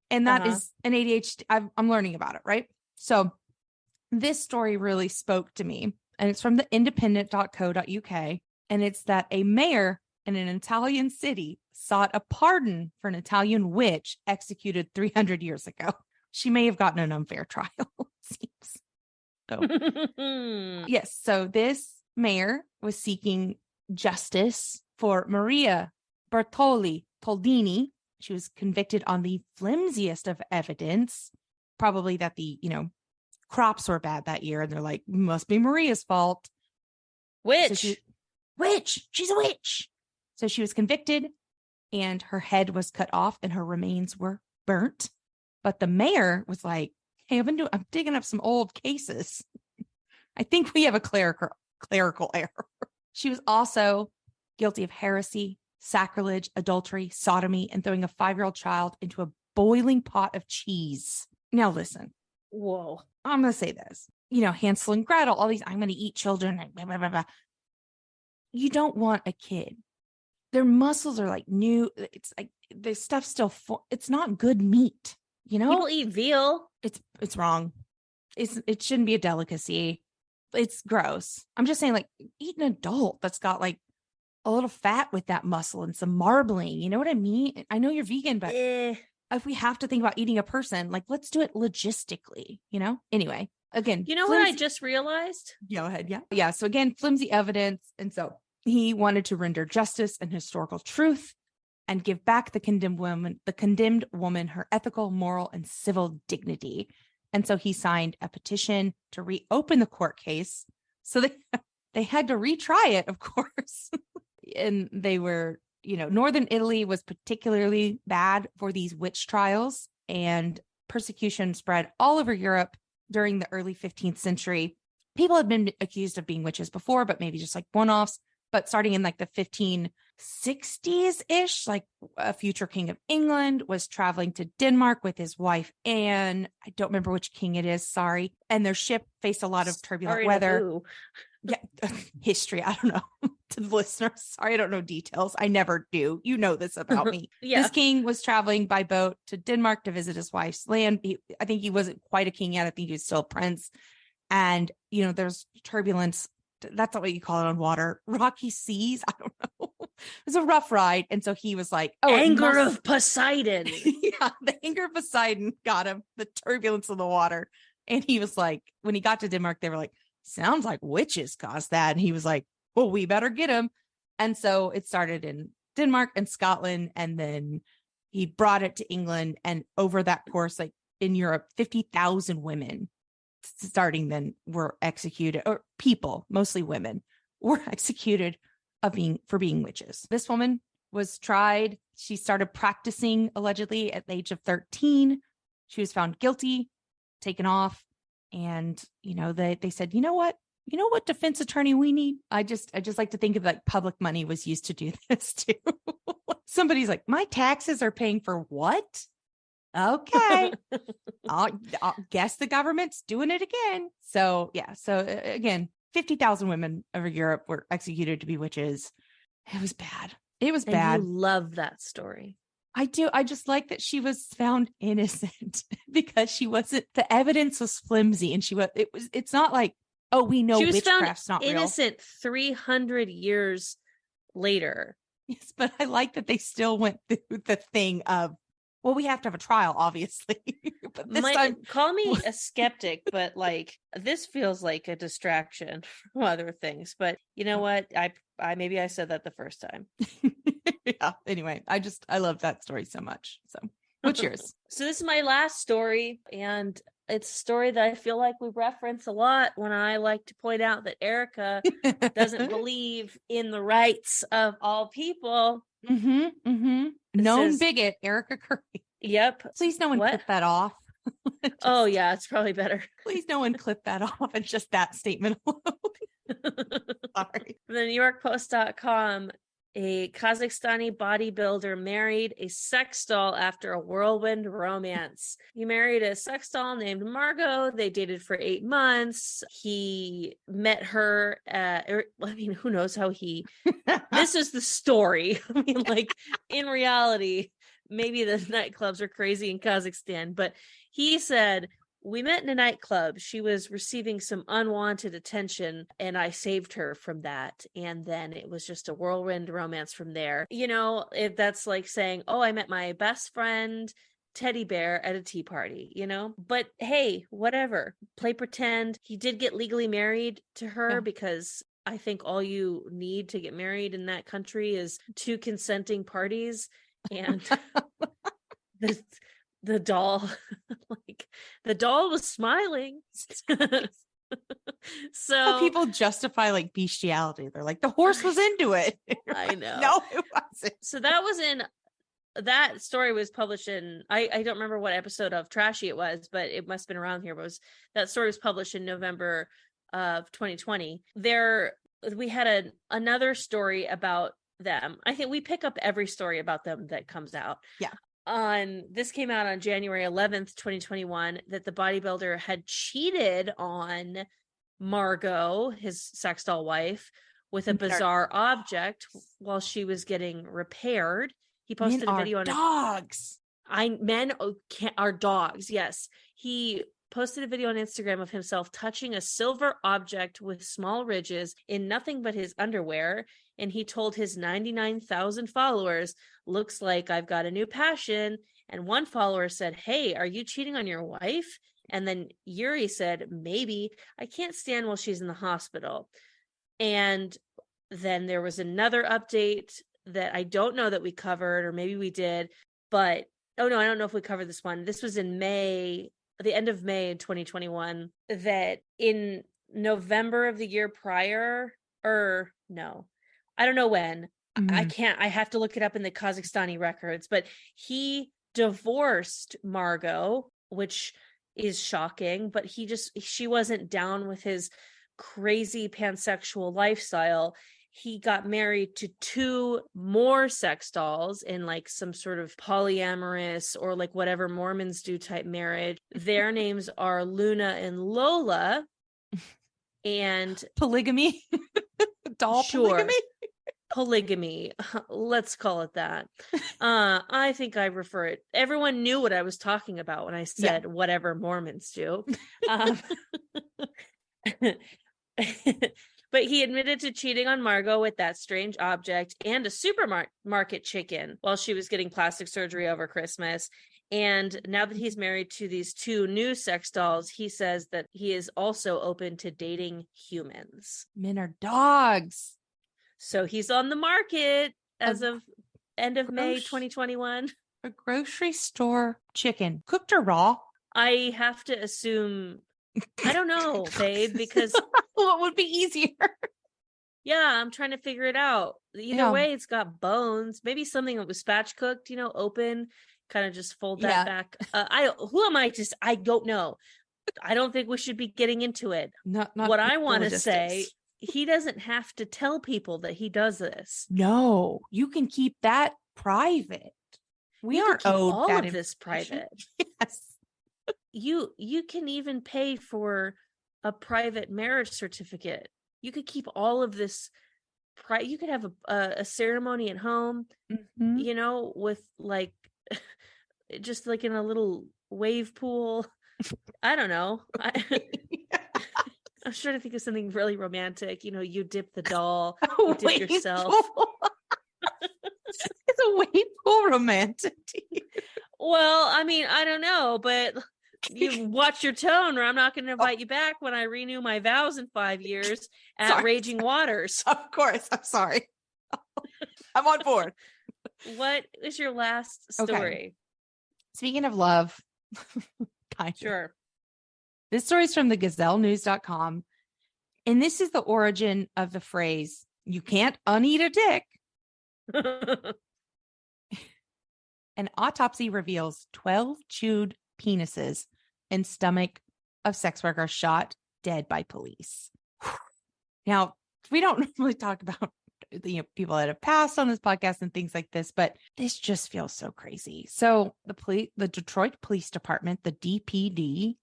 And that is an ADHD. I'm learning about it, right? So this story really spoke to me. And it's from the independent.co.uk. And it's that a mayor in an Italian city sought a pardon for an Italian witch executed 300 years ago. She may have gotten an unfair trial, it seems. So, yes. So this mayor was seeking justice for Maria Bartoli Toldini. She was convicted on the flimsiest of evidence, probably that the, crops were bad that year. And they're like, must be Maria's fault. Witch. She's a witch. So she was convicted and her head was cut off and her remains were burnt. But the mayor was like, hey, I'm digging up some old cases. I think we have a clerical error. She was also guilty of heresy, sacrilege, adultery, sodomy, and throwing a 5-year-old child into a boiling pot of cheese. Now listen. Whoa. I'm going to say this. Hansel and Gretel, all these, I'm going to eat children. Blah, blah, blah, blah. You don't want a kid. Their muscles are like new. It's like the stuff still, it's not good meat. People eat veal. It's wrong. It shouldn't be a delicacy. It's gross. I'm just saying, like, eat an adult that's got like a little fat with that muscle and some marbling. You know what I mean? I know you're vegan, but if we have to think about eating a person, like, let's do it logistically, Anyway, again. What I just realized? Go ahead. Yeah. Yeah. So again, flimsy evidence. And so he wanted to render justice and historical truth and give back the condemned woman her ethical, moral, and civil dignity. And so he signed a petition to reopen the court case. So they had to retry it, of course. And they were, Northern Italy was particularly bad for these witch trials, and persecution spread all over Europe during the early 15th century. People had been accused of being witches before, but maybe just like one-offs. But starting in like the 1560s-ish, like a future king of England was traveling to Denmark with his wife, Anne. I don't remember which king it is. Sorry. And their ship faced a lot of turbulent weather. Yeah. History. I don't know. To the listeners. Sorry, I don't know details. I never do. You know this about me. Yeah. This king was traveling by boat to Denmark to visit his wife's land. I think he wasn't quite a king yet. I think he was still a prince. And, there's turbulence. That's not what you call it on water. Rocky seas. I don't know. It was a rough ride. And so he was like, anger of Poseidon. Yeah. The anger of Poseidon got him, the turbulence of the water. And he was like, when he got to Denmark, they were like, sounds like witches caused that. And he was like, well, we better get him. And so it started in Denmark and Scotland. And then he brought it to England. And over that course, like in Europe, 50,000 women starting then were executed, or people, mostly women, were executed for being witches. This woman was tried. She started practicing allegedly at the age of 13. She was found guilty, taken off. And, they said, you know what defense attorney we need? I just like to think of like public money was used to do this too. Somebody's like, my taxes are paying for what? Okay. I'll guess the government's doing it again. So yeah. So again, 50,000 women over Europe were executed to be witches. It was bad. It was bad. You love that story. I do. I just like that she was found innocent because she wasn't, the evidence was flimsy and it's not like, oh, we know She was found witchcraft's not real. innocent 300 years later. Yes, but I like that they still went through the thing of, well, we have to have a trial, obviously. But this time, call me a skeptic, but like this feels like a distraction from other things. But you know what? I maybe I said that the first time. Yeah. Anyway, I love that story so much. So what's yours? So this is my last story, and it's a story that I feel like we reference a lot when I like to point out that Erika doesn't believe in the rights of all people. Known bigot, Erika Curry. Yep. Please no one clip that off. Oh yeah, it's probably better. Please no one clip that off. It's just that statement alone. Sorry. The NewYorkPost.com, a Kazakhstani bodybuilder married a sex doll after a whirlwind romance. He married a sex doll named Margot. They dated for 8 months. He met her who knows how this is the story. I mean, like, in reality, maybe the nightclubs are crazy in Kazakhstan, but he said, we met in a nightclub. She was receiving some unwanted attention, and I saved her from that. And then it was just a whirlwind romance from there. You know, if that's like saying, oh, I met my best friend teddy bear at a tea party, you know? But hey, whatever. Play pretend. He did get legally married to her because I think all you need to get married in that country is 2 consenting parties. And the doll, like, the doll was smiling. So how people justify like bestiality. They're like, the horse was into it. I know. No, it wasn't. So that story was published in, I don't remember what episode of Trashy it was, but it must have been around here. But that story was published in November of 2020. We had another story about them. I think we pick up every story about them that comes out. Yeah. This came out on January 11th, 2021, that the bodybuilder had cheated on Margot, his sex doll wife, with a bizarre object while she was getting repaired. He posted a video on dogs. Men are dogs. Yes. He posted a video on Instagram of himself touching a silver object with small ridges in nothing but his underwear. And he told his 99,000 followers, looks like I've got a new passion. And one follower said, hey, are you cheating on your wife? And then Yuri said, maybe. I can't stand while she's in the hospital. And then there was another update that I don't know that we covered, or maybe we did, but I don't know if we covered this one. This was in May, the end of May in 2021, that in November of the year prior, or no, I don't know when. I have to look it up in the Kazakhstani records, but he divorced Margot, which is shocking, but she wasn't down with his crazy pansexual lifestyle. He got married to 2 more sex dolls in like some sort of polyamorous or like whatever Mormons do type marriage. Their names are Luna and Lola. And polygamy. Doll polygamy. Let's call it that. I think I refer it. Everyone knew what I was talking about when I said whatever Mormons do. But he admitted to cheating on Margot with that strange object and a supermarket chicken while she was getting plastic surgery over Christmas. And now that he's married to these 2 new sex dolls, he says that he is also open to dating humans. Men are dogs. So he's on the market as of end of May 2021. A grocery store chicken, cooked or raw? I have to assume, I don't know, babe, because what would be easier? Yeah, I'm trying to figure it out. Either way, it's got bones. Maybe something that was spatch cooked, open, kind of just fold that back. Who am I to? I don't know. I don't think we should be getting into it. Not what I want to say, he doesn't have to tell people that he does this. No, you can keep that private. We aren't owed all that of this private. Yes. You can even pay for a private marriage certificate. You could keep all of this. You could have a ceremony at home, with like just like in a little wave pool. I don't know. I'm trying to think of something really romantic. You dip the doll, you dip Wave yourself. pool. It's a wave pool romantic to you. Well, I mean, I don't know, but you watch your tone, or I'm not going to invite you back when I renew my vows in 5 years at Raging Waters. Of course. I'm sorry. I'm on board. What is your last story? Okay. Speaking of love, Sure. This story is from the gazellenews.com. And this is the origin of the phrase, you can't uneat a dick. An autopsy reveals 12 chewed penises and stomach of sex workers shot dead by police. Now, we don't normally talk about people that have passed on this podcast and things like this, but this just feels so crazy. So the Detroit Police Department, the DPD,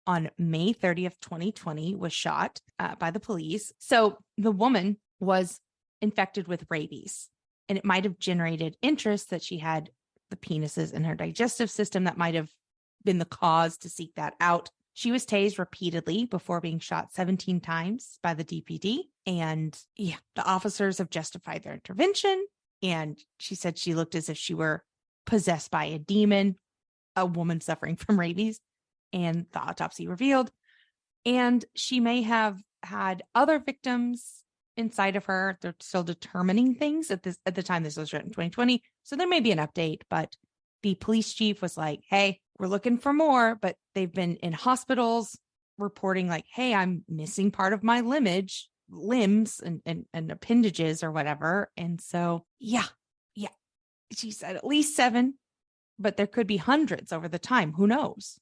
on May 30th, 2020, was shot by the police. So the woman was infected with rabies, and it might have generated interest that she had the penises in her digestive system that might have been the cause to seek that out. She was tased repeatedly before being shot 17 times by the DPD. And yeah, the officers have justified their intervention. And she said she looked as if she were possessed by a demon, a woman suffering from rabies. And the autopsy revealed. And she may have had other victims inside of her. They're still determining things at the time this was written, 2020. So there may be an update, but the police chief was like, hey, we're looking for more, but they've been in hospitals reporting like, hey, I'm missing part of my limbs and appendages or whatever. And so, yeah. She said at least 7, but there could be hundreds over the time. Who knows?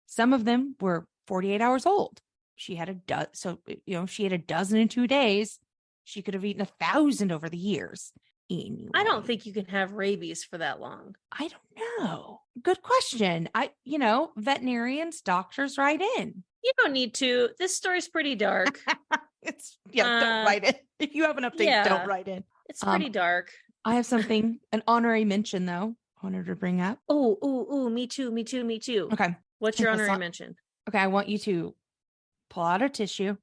Some of them were 48 hours old. She had a dozen. So, she had a dozen in 2 days. She could have eaten 1,000 over the years. Anyway. I don't think you can have rabies for that long. I don't know. Good question. Veterinarians, doctors write in. You don't need to. This story's pretty dark. Don't write in. If you have an update, don't write in. It's pretty dark. I have something, an honorary mention though, I wanted to bring up. Oh, me too. Okay. What's your honorary mention? Okay, I want you to pull out a tissue.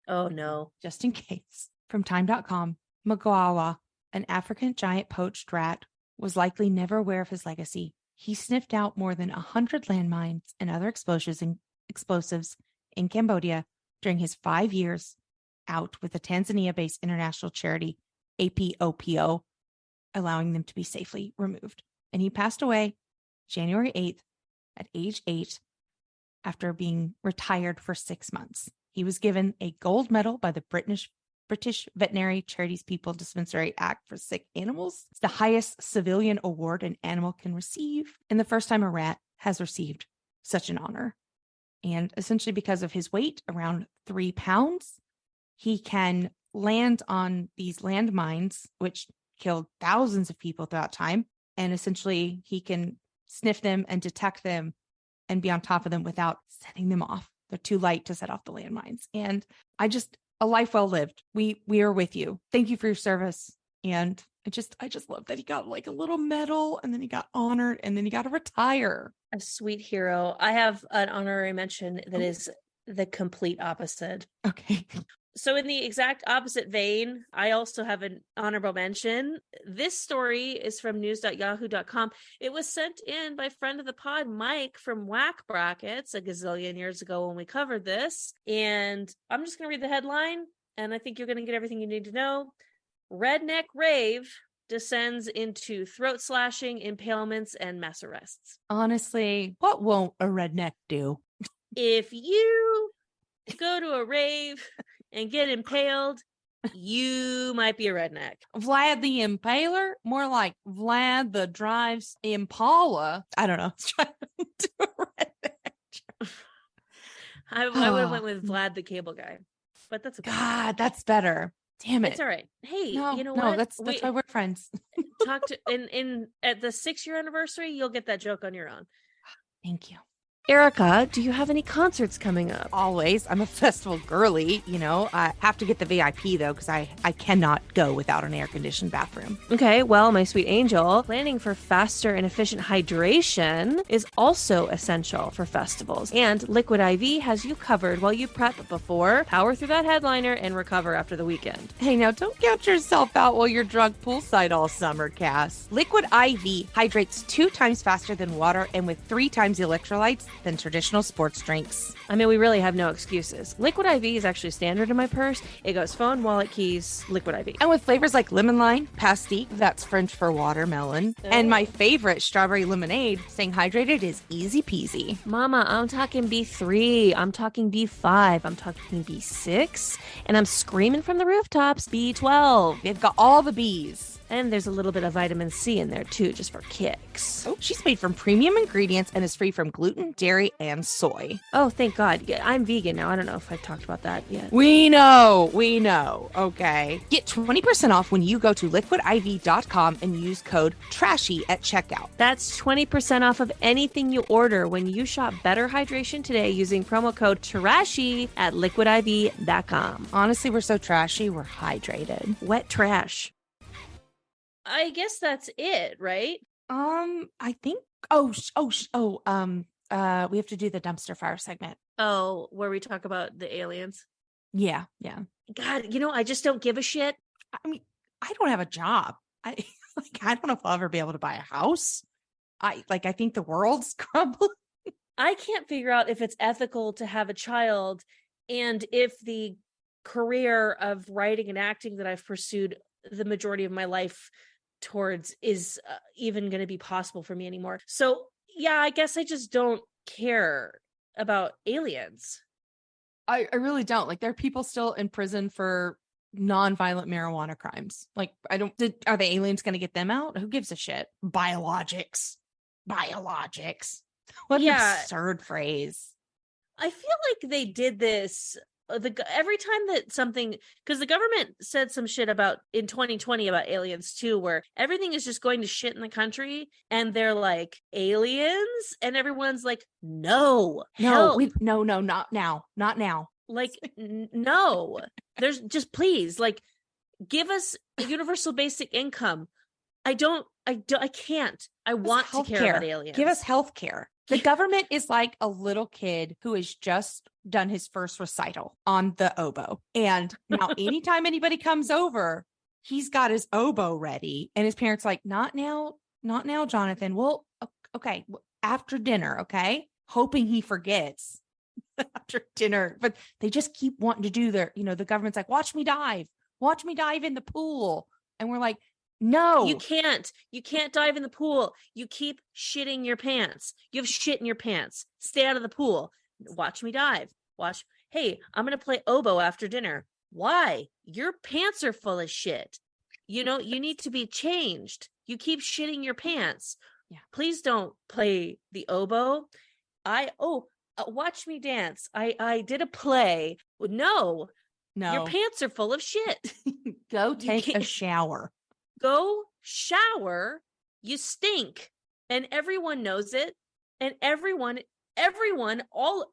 Oh, no. Just in case. From time.com, Magawa, an African giant poached rat, was likely never aware of his legacy. He sniffed out more than 100 landmines and other explosives in Cambodia during his 5 years out with the Tanzania-based international charity APOPO, allowing them to be safely removed. And he passed away January 8th at age 8 after being retired for 6 months. He was given a gold medal by the British Veterinary Charities People Dispensary Act for Sick Animals. It's the highest civilian award an animal can receive, and the first time a rat has received such an honor. And essentially because of his weight, around 3 pounds, he can land on these landmines, which killed thousands of people throughout time. And essentially he can sniff them and detect them and be on top of them without setting them off. They're too light to set off the landmines. And a life well lived. We are with you. Thank you for your service. And I just love that he got like a little medal, and then he got honored, and then he got to retire. A sweet hero. I have an honorary mention that is the complete opposite. Okay. So in the exact opposite vein, I also have an honorable mention. This story is from news.yahoo.com. It was sent in by friend of the pod, Mike from Whack Brackets, a gazillion years ago when we covered this. And I'm just going to read the headline, and I think you're going to get everything you need to know. Redneck rave descends into throat slashing, impalements, and mass arrests. Honestly, what won't a redneck do? If you go to a rave and get impaled, you might be a redneck. Vlad the Impaler? More like Vlad the drives Impala. I don't know. Trying to do a redneck. I would have went with Vlad the cable guy, but that's okay. God, that's better. Damn it. It's all right. Hey, no, you know what? No, that's why we're friends. Talk to at the 6-year anniversary, you'll get that joke on your own. Thank you. Erika, do you have any concerts coming up? Always. I'm a festival girly, you know. I have to get the VIP though, because I cannot go without an air-conditioned bathroom. Okay, well, my sweet angel, planning for faster and efficient hydration is also essential for festivals. And Liquid IV has you covered while you prep before, power through that headliner, and recover after the weekend. Hey, now don't count yourself out while you're drunk poolside all summer, Cass. Liquid IV hydrates 2 times faster than water and with 3 times the electrolytes than traditional sports drinks. I mean, we really have no excuses. Liquid IV is actually standard in my purse. It goes phone, wallet, keys, Liquid IV. And with flavors like lemon lime, pastique, that's French for watermelon, and my favorite, strawberry lemonade, staying hydrated is easy peasy. Mama, I'm talking B3. I'm talking B5. I'm talking B6. And I'm screaming from the rooftops, B12. They've got all the B's. And there's a little bit of vitamin C in there too, just for kicks. Oh, she's made from premium ingredients and is free from gluten, dairy, and soy. Oh, thank God. Yeah, I'm vegan now. I don't know if I've talked about that yet. We know. Okay. Get 20% off when you go to liquidiv.com and use code TRASHY at checkout. That's 20% off of anything you order when you shop Better Hydration today using promo code TRASHY at liquidiv.com. Honestly, we're so trashy, we're hydrated. Wet trash. I guess that's it, right? I think. We have to do the dumpster fire segment. Oh, where we talk about the aliens. Yeah. God, I just don't give a shit. I mean, I don't have a job. I don't know if I'll ever be able to buy a house. I think the world's crumbling. I can't figure out if it's ethical to have a child, and if the career of writing and acting that I've pursued the majority of my life towards is even going to be possible for me anymore. So yeah, I guess I just don't care about aliens. I really don't. Like, there are people still in prison for non-violent marijuana crimes. Like, are the aliens going to get them out? Who gives a shit? Biologics. What an absurd phrase. I feel like they did this every time that something, because the government said some shit about in 2020 about aliens too, where everything is just going to shit in the country, and they're like, aliens, and everyone's like, no, not now. Like, no, there's just, please, like, give us a universal basic income. I can't. I want to care about aliens. Give us health care. The government is like a little kid who has just done his first recital on the oboe. And now anytime anybody comes over, he's got his oboe ready. And his parents like, not now, Jonathan. Well, okay, after dinner, okay? Hoping he forgets after dinner. But they just keep wanting to do the government's like, watch me dive in the pool. And we're like, no, you can't dive in the pool. You keep shitting your pants. You have shit in your pants. Stay out of the pool. Watch me dive. Hey, I'm going to play oboe after dinner. Why? Your pants are full of shit. You need to be changed. You keep shitting your pants. Yeah. Please don't play the oboe. Watch me dance. I did a play. No, your pants are full of shit. Go take a shower. Go shower, you stink, and everyone knows it. And everyone, all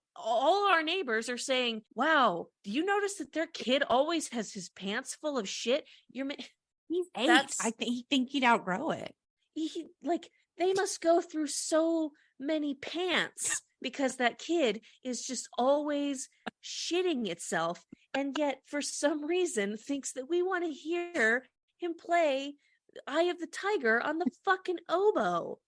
our neighbors are saying, wow, do you notice that their kid always has his pants full of shit? He's 8. I think he'd outgrow it. They must go through so many pants because that kid is just always shitting itself. And yet for some reason thinks that we want to hear him play Eye of the Tiger on the fucking oboe.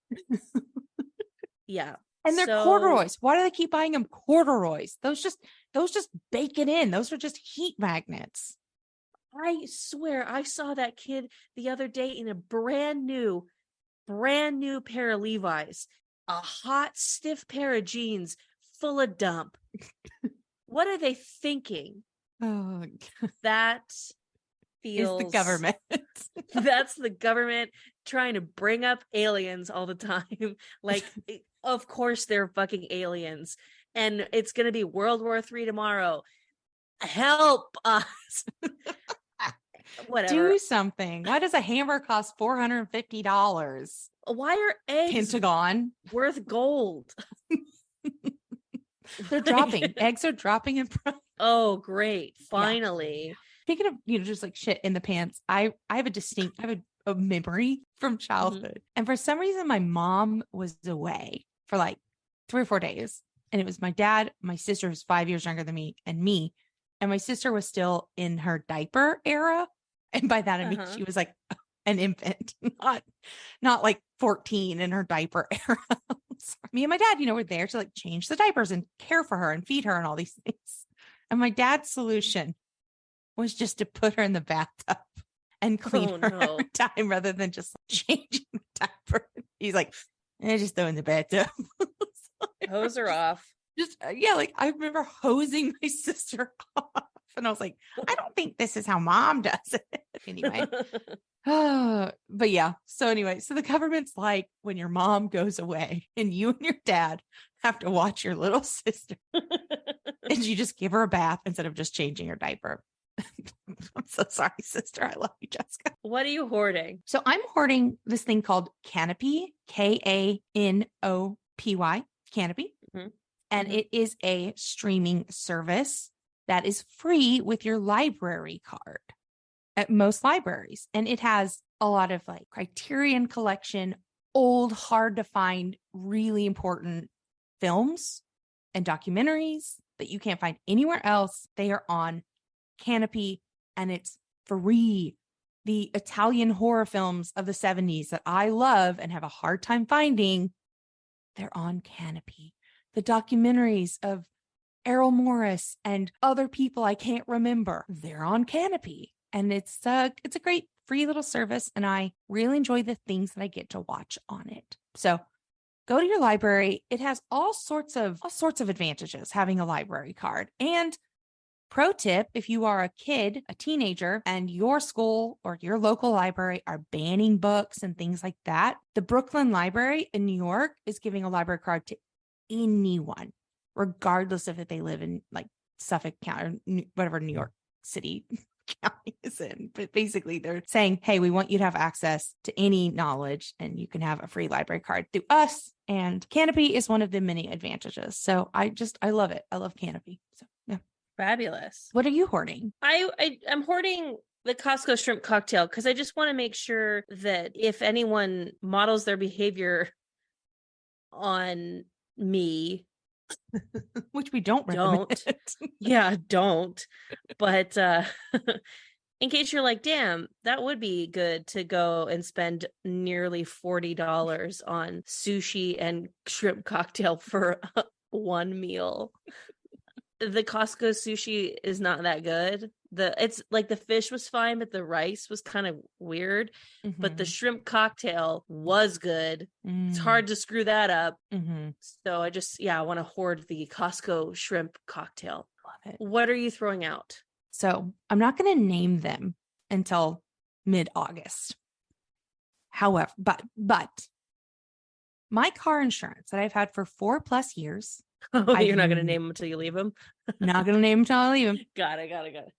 Yeah. And they're corduroys. Why do they keep buying them corduroys? Those just bake it in. Those are just heat magnets. I swear I saw that kid the other day in a brand new pair of Levi's, a hot, stiff pair of jeans full of dump. What are they thinking? Oh, that feels is the government. That's the government trying to bring up aliens all the time. Like, of course they're fucking aliens, and it's gonna be World War III tomorrow. Help us. Whatever. Do something. Why does a hammer cost $450? Why are eggs Pentagon worth gold? They're dropping. Eggs are dropping in price. Oh, great. Finally. Speaking of, just like shit in the pants, I have a memory from childhood. And for some reason, my mom was away for like 3 or 4 days. And it was my dad, my sister who's 5 years younger than me, and me. And my sister was still in her diaper era. And by that, I mean, she was like an infant, not like 14 in her diaper era. So me and my dad, were there to like change the diapers and care for her and feed her and all these things. And my dad's solution was just to put her in the bathtub and clean her every time rather than just changing the diaper. He's like, just throw in the bathtub. Hose her off. Just, like I remember hosing my sister off. And I was like, I don't think this is how mom does it. Anyway. But yeah. So anyway, so the government's like, when your mom goes away and you and your dad have to watch your little sister and you just give her a bath instead of just changing her diaper. I'm so sorry, sister. I love you, Jessica. What are you hoarding? So I'm hoarding this thing called Canopy, Kanopy, Canopy. And it is a streaming service that is free with your library card at most libraries. And it has a lot of like Criterion Collection, old, hard to find, really important films and documentaries that you can't find anywhere else. They are on Canopy and it's free. The Italian horror films of the 70s that I love and have a hard time finding, they're on Canopy. The documentaries of Errol Morris and other people I can't remember, they're on Canopy. And it's a great free little service. And I really enjoy the things that I get to watch on it. So go to your library. It has all sorts of advantages having a library card. And pro tip, if you are a kid, a teenager, and your school or your local library are banning books and things like that, the Brooklyn Library in New York is giving a library card to anyone, regardless of if they live in like Suffolk County or whatever New York City county is in. But basically they're saying, hey, we want you to have access to any knowledge and you can have a free library card through us. And Canopy is one of the many advantages. So I love it. I love Canopy. So yeah. Fabulous. What are you hoarding? I'm hoarding the Costco shrimp cocktail because I just want to make sure that if anyone models their behavior on me, which we don't recommend. Don't. But in case you're like, damn, that would be good to go and spend nearly $40 on sushi and shrimp cocktail for one meal. The Costco sushi is not that good. It's like the fish was fine, but the rice was kind of weird. But the shrimp cocktail was good. It's hard to screw that up. So I want to hoard the Costco shrimp cocktail. Love it. What are you throwing out? So I'm not going to name them until mid-August. However, but my car insurance that I've had for 4+ years. Oh, you're not going to name them until you leave them? Not going to name them until I leave them. Got it.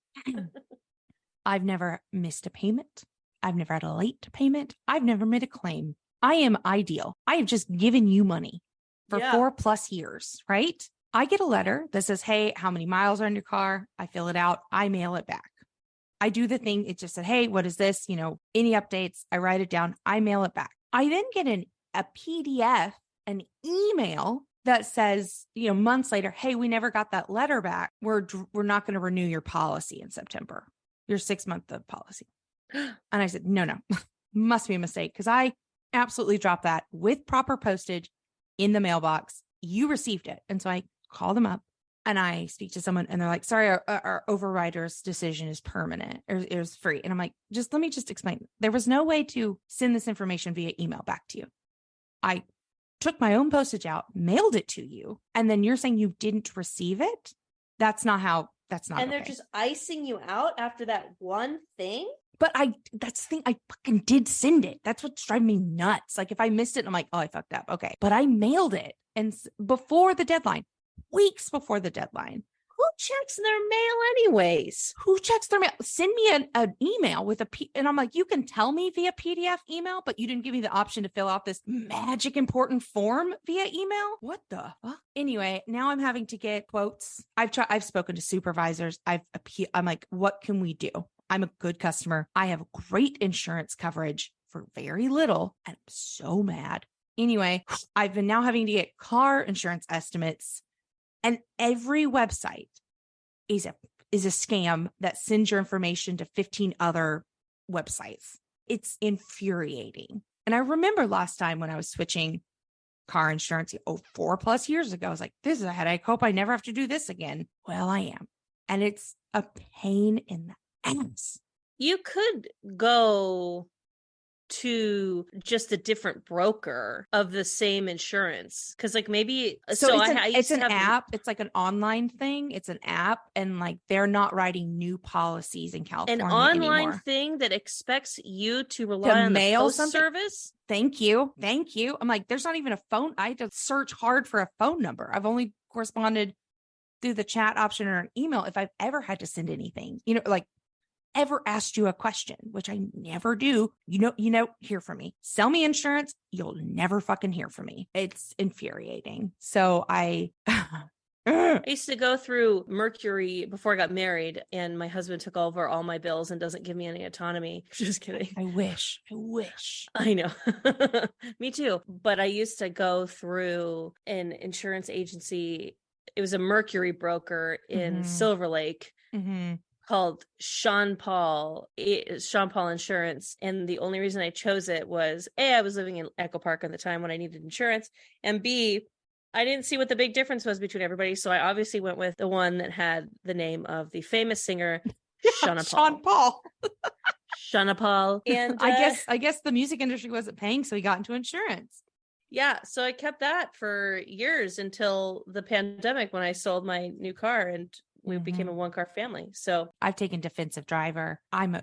I've never missed a payment. I've never had a late payment. I've never made a claim. I am ideal. I have just given you money for 4+ years, right? I get a letter that says, hey, how many miles are in your car? I fill it out. I mail it back. I do the thing. It just said, hey, what is this? Any updates? I write it down. I mail it back. I then get a PDF, an email that says, months later, hey, we never got that letter back. We're not going to renew your policy in September, your 6-month policy. And I said, no, must be a mistake because I absolutely dropped that with proper postage in the mailbox. You received it. And so I call them up and I speak to someone and they're like, sorry, our overrider's decision is permanent or it was free. And I'm like, let me explain. There was no way to send this information via email back to you. I took my own postage out, mailed it to you, and then you're saying you didn't receive it? That's not. And they're just icing you out after that one thing? But that's the thing. I fucking did send it. That's what's driving me nuts. Like if I missed it, I'm like, oh, I fucked up. Okay. But I mailed it. And before the deadline, weeks before the deadline. checks their mail anyways? Who checks their mail? Send me an email with and I'm like, you can tell me via PDF email, but you didn't give me the option to fill out this magic important form via email. What the fuck? Anyway, now I'm having to get quotes. I've spoken to supervisors. I'm like, what can we do? I'm a good customer. I have great insurance coverage for very little. And I'm so mad. Anyway, I've been now having to get car insurance estimates, and every website is a scam that sends your information to 15 other websites. It's infuriating. And I remember last time when I was switching car insurance, 4+ years ago, I was like, this is a headache. Hope I never have to do this again. Well, I am. And it's a pain in the ass. You could go to just a different broker of the same insurance, because like maybe it's an app. It's like an online thing. It's an app, and like they're not writing new policies in California an online anymore. thing that expects you to rely on the post service. Thank you. I'm like, there's not even a phone. I had to search hard for a phone number. I've only corresponded through the chat option or an email if I've ever had to send anything, like ever asked you a question, which I never do. Hear from me. Sell me insurance. You'll never fucking hear from me. It's infuriating. So I used to go through Mercury before I got married, and my husband took over all my bills and doesn't give me any autonomy. Just kidding. I wish. I know. Me too. But I used to go through an insurance agency. It was a Mercury broker in Silver Lake. Called Sean Paul Insurance. And the only reason I chose it was A, I was living in Echo Park at the time when I needed insurance, and B, I didn't see what the big difference was between everybody. So I obviously went with the one that had the name of the famous singer, Sean Paul. Sean Paul. And I guess the music industry wasn't paying, so he got into insurance. Yeah. So I kept that for years until the pandemic, when I sold my new car and we became a one-car family. So I've taken defensive driver. I'm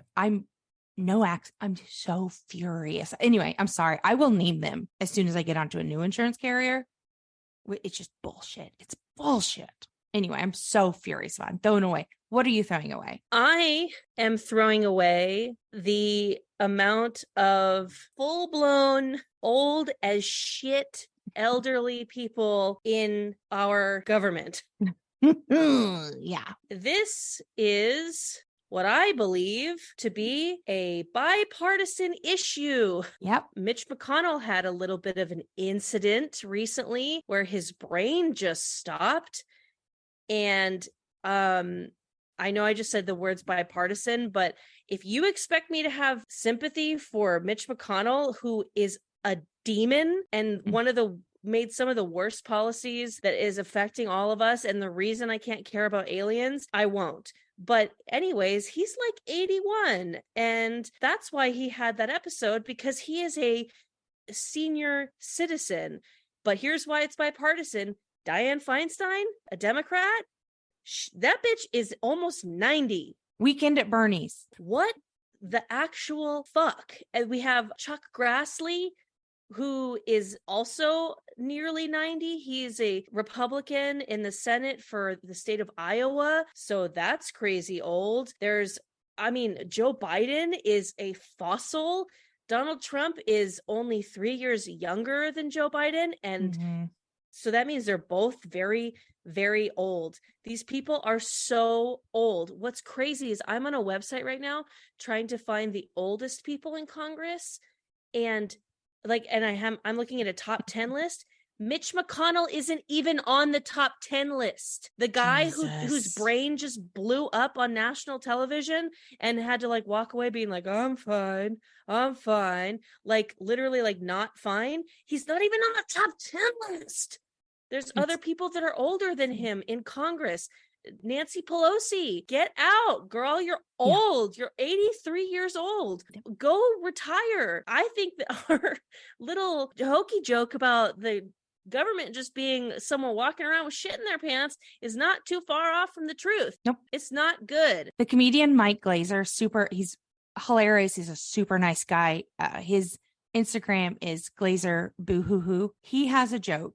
so furious. Anyway, I'm sorry. I will name them as soon as I get onto a new insurance carrier. It's just bullshit. It's bullshit. Anyway, I'm so furious about it. I'm throwing away. What are you throwing away? I am throwing away the amount of full-blown old as shit elderly people in our government. Yeah. This is what I believe to be a bipartisan issue. Yep. Mitch McConnell had a little bit of an incident recently where his brain just stopped. And I know I just said the words bipartisan, but if you expect me to have sympathy for Mitch McConnell, who is a demon and made some of the worst policies that is affecting all of us, and the reason I can't care about aliens, I won't. But anyways, he's like 81, and that's why he had that episode, because he is a senior citizen. But here's why it's bipartisan. Dianne Feinstein, a Democrat, that bitch is almost 90. Weekend at Bernie's. What the actual fuck? And we have Chuck Grassley, who is also nearly 90. He's a Republican in the Senate for the state of Iowa. So that's crazy old. Joe Biden is a fossil. Donald Trump is only 3 years younger than Joe Biden. And so that means they're both very, very old. These people are so old. What's crazy is I'm on a website right now trying to find the oldest people in Congress. And I'm looking at a top 10 list. Mitch McConnell isn't even on the top 10 list. The guy whose brain just blew up on national television and had to walk away being like, I'm fine. Literally not fine. He's not even on the top 10 list. There's other people that are older than him in Congress. Nancy Pelosi, get out, girl. You're old. You're 83 years old. Go retire. I think that our little hokey joke about the government just being someone walking around with shit in their pants is not too far off from the truth. Nope. It's not good. The comedian Mike Glazer, he's hilarious. He's a super nice guy. His Instagram is Glazer Boo Hoo Hoo. He has a joke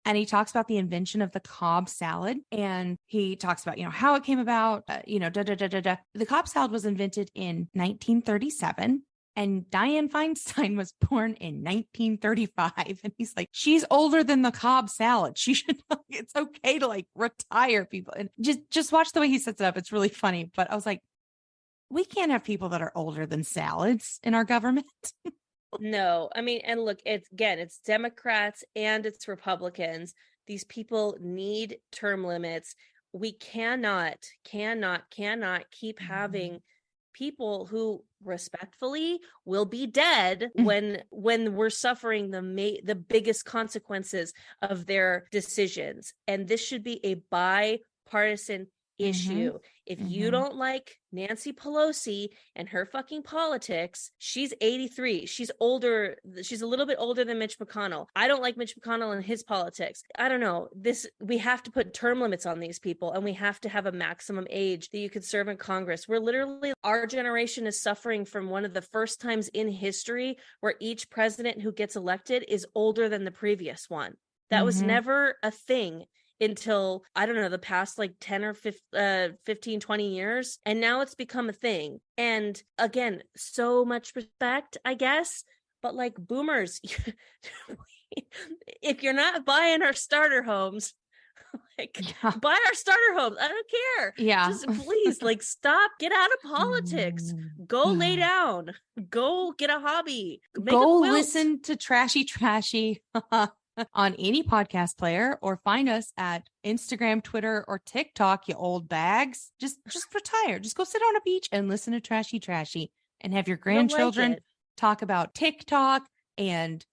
And he talks about the invention of the Cobb salad. And he talks about, how it came about, The Cobb salad was invented in 1937. And Dianne Feinstein was born in 1935. And he's like, she's older than the Cobb salad. She should, it's okay to like retire people. And just watch the way he sets it up. It's really funny. But I was like, we can't have people that are older than salads in our government. No, I mean, and look, it's Democrats and it's Republicans. These people need term limits. We cannot keep having people who respectfully will be dead when we're suffering the biggest consequences of their decisions. And this should be a bipartisan issue. If you don't like Nancy Pelosi and her fucking politics, she's 83. She's older. She's a little bit older than Mitch McConnell. I don't like Mitch McConnell and his politics. I don't know. We have to put term limits on these people, and we have to have a maximum age that you could serve in Congress. Our generation is suffering from one of the first times in history where each president who gets elected is older than the previous one. That was never a thing until, I don't know, the past like 10 or 15, 20 years. And now it's become a thing. And again, so much respect, I guess. But like boomers, if you're not buying our starter homes, buy our starter homes. I don't care. Yeah. Just please, stop. Get out of politics. Go lay down. Go get a hobby. Go listen to Trashy on any podcast player, or find us at Instagram, Twitter, or TikTok, you old bags. Just retire. Just go sit on a beach and listen to Trashy and have your grandchildren talk about TikTok, and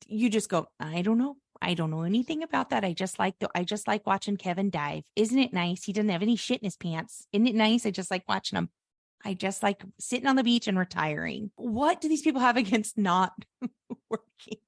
you just go, I don't know anything about that. I just like watching Kevin dive. Isn't it nice? He doesn't have any shit in his pants. Isn't it nice? I just like watching him. I just like sitting on the beach and retiring. What do these people have against not working?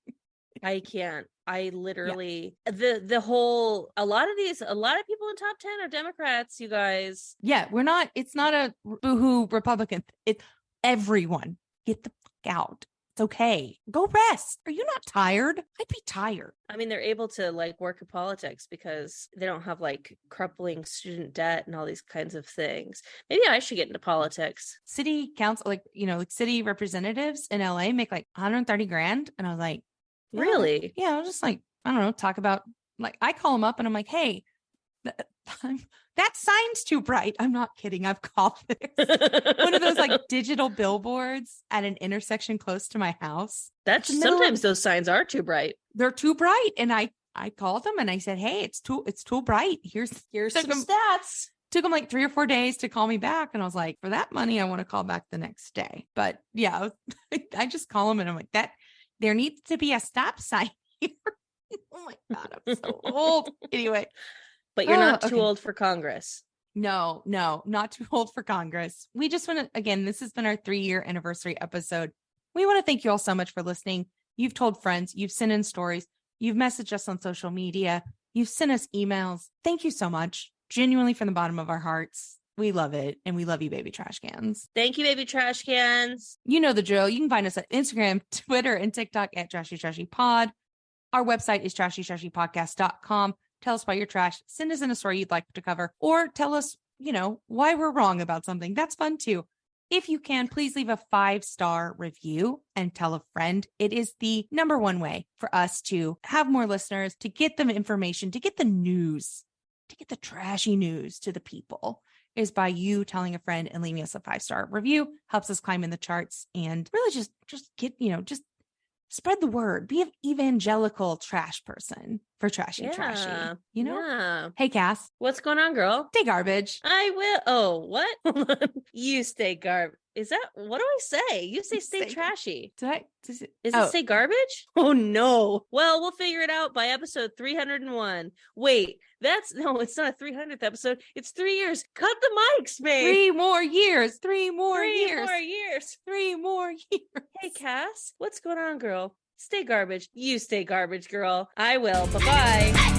I can't. I literally, a lot of people in top 10 are Democrats, you guys. Yeah, it's not a boohoo Republican. It's everyone. Get the fuck out. It's okay. Go rest. Are you not tired? I'd be tired. I mean, they're able to work in politics because they don't have crippling student debt and all these kinds of things. Maybe I should get into politics. City council, city representatives in LA make $130,000. And I was like, really? Yeah, I was just I don't know, talk about, I call them up and I'm like, hey, that sign's too bright. I'm not kidding. I've called it. One of those digital billboards at an intersection close to my house. Sometimes those signs are too bright. They're too bright. And I called them and I said, hey, it's too bright. Here's some stats. Took them 3 or 4 days to call me back. And I was like, for that money, I want to call back the next day. But yeah, I just call them and I'm like, there needs to be a stop sign here. Oh my God, I'm so old. Anyway. But you're not too old for Congress. No, not too old for Congress. We just want to, again, this has been our 3-year anniversary episode. We want to thank you all so much for listening. You've told friends, you've sent in stories, you've messaged us on social media, you've sent us emails. Thank you so much. Genuinely from the bottom of our hearts. We love it. And we love you, baby trash cans. Thank you, baby trash cans. You know the drill. You can find us at Instagram, Twitter, and TikTok at trashypod. Our website is trashypodcast.com. Tell us why you're trash. Send us in a story you'd like to cover, or tell us, why we're wrong about something. That's fun too. If you can, please leave a 5-star review and tell a friend. It is the number one way for us to have more listeners, to get them information, to get the news, to get the trashy news to the people, is by you telling a friend and leaving us a 5-star review. Helps us climb in the charts and really just get, just spread the word. Be an evangelical trash person for trashy. Yeah. Hey, Cass. What's going on, girl? Stay garbage. I will. Oh, what? You stay garbage. Is that, what do I say? You say stay trashy. Is it stay garbage? Oh, no. Well, we'll figure it out by episode 301. Wait, it's not a 300th episode. It's 3 years. Cut the mics, babe. 3 more years. 3 more years. 3 more years. Hey, Cass, what's going on, girl? Stay garbage. You stay garbage, girl. I will. Bye-bye.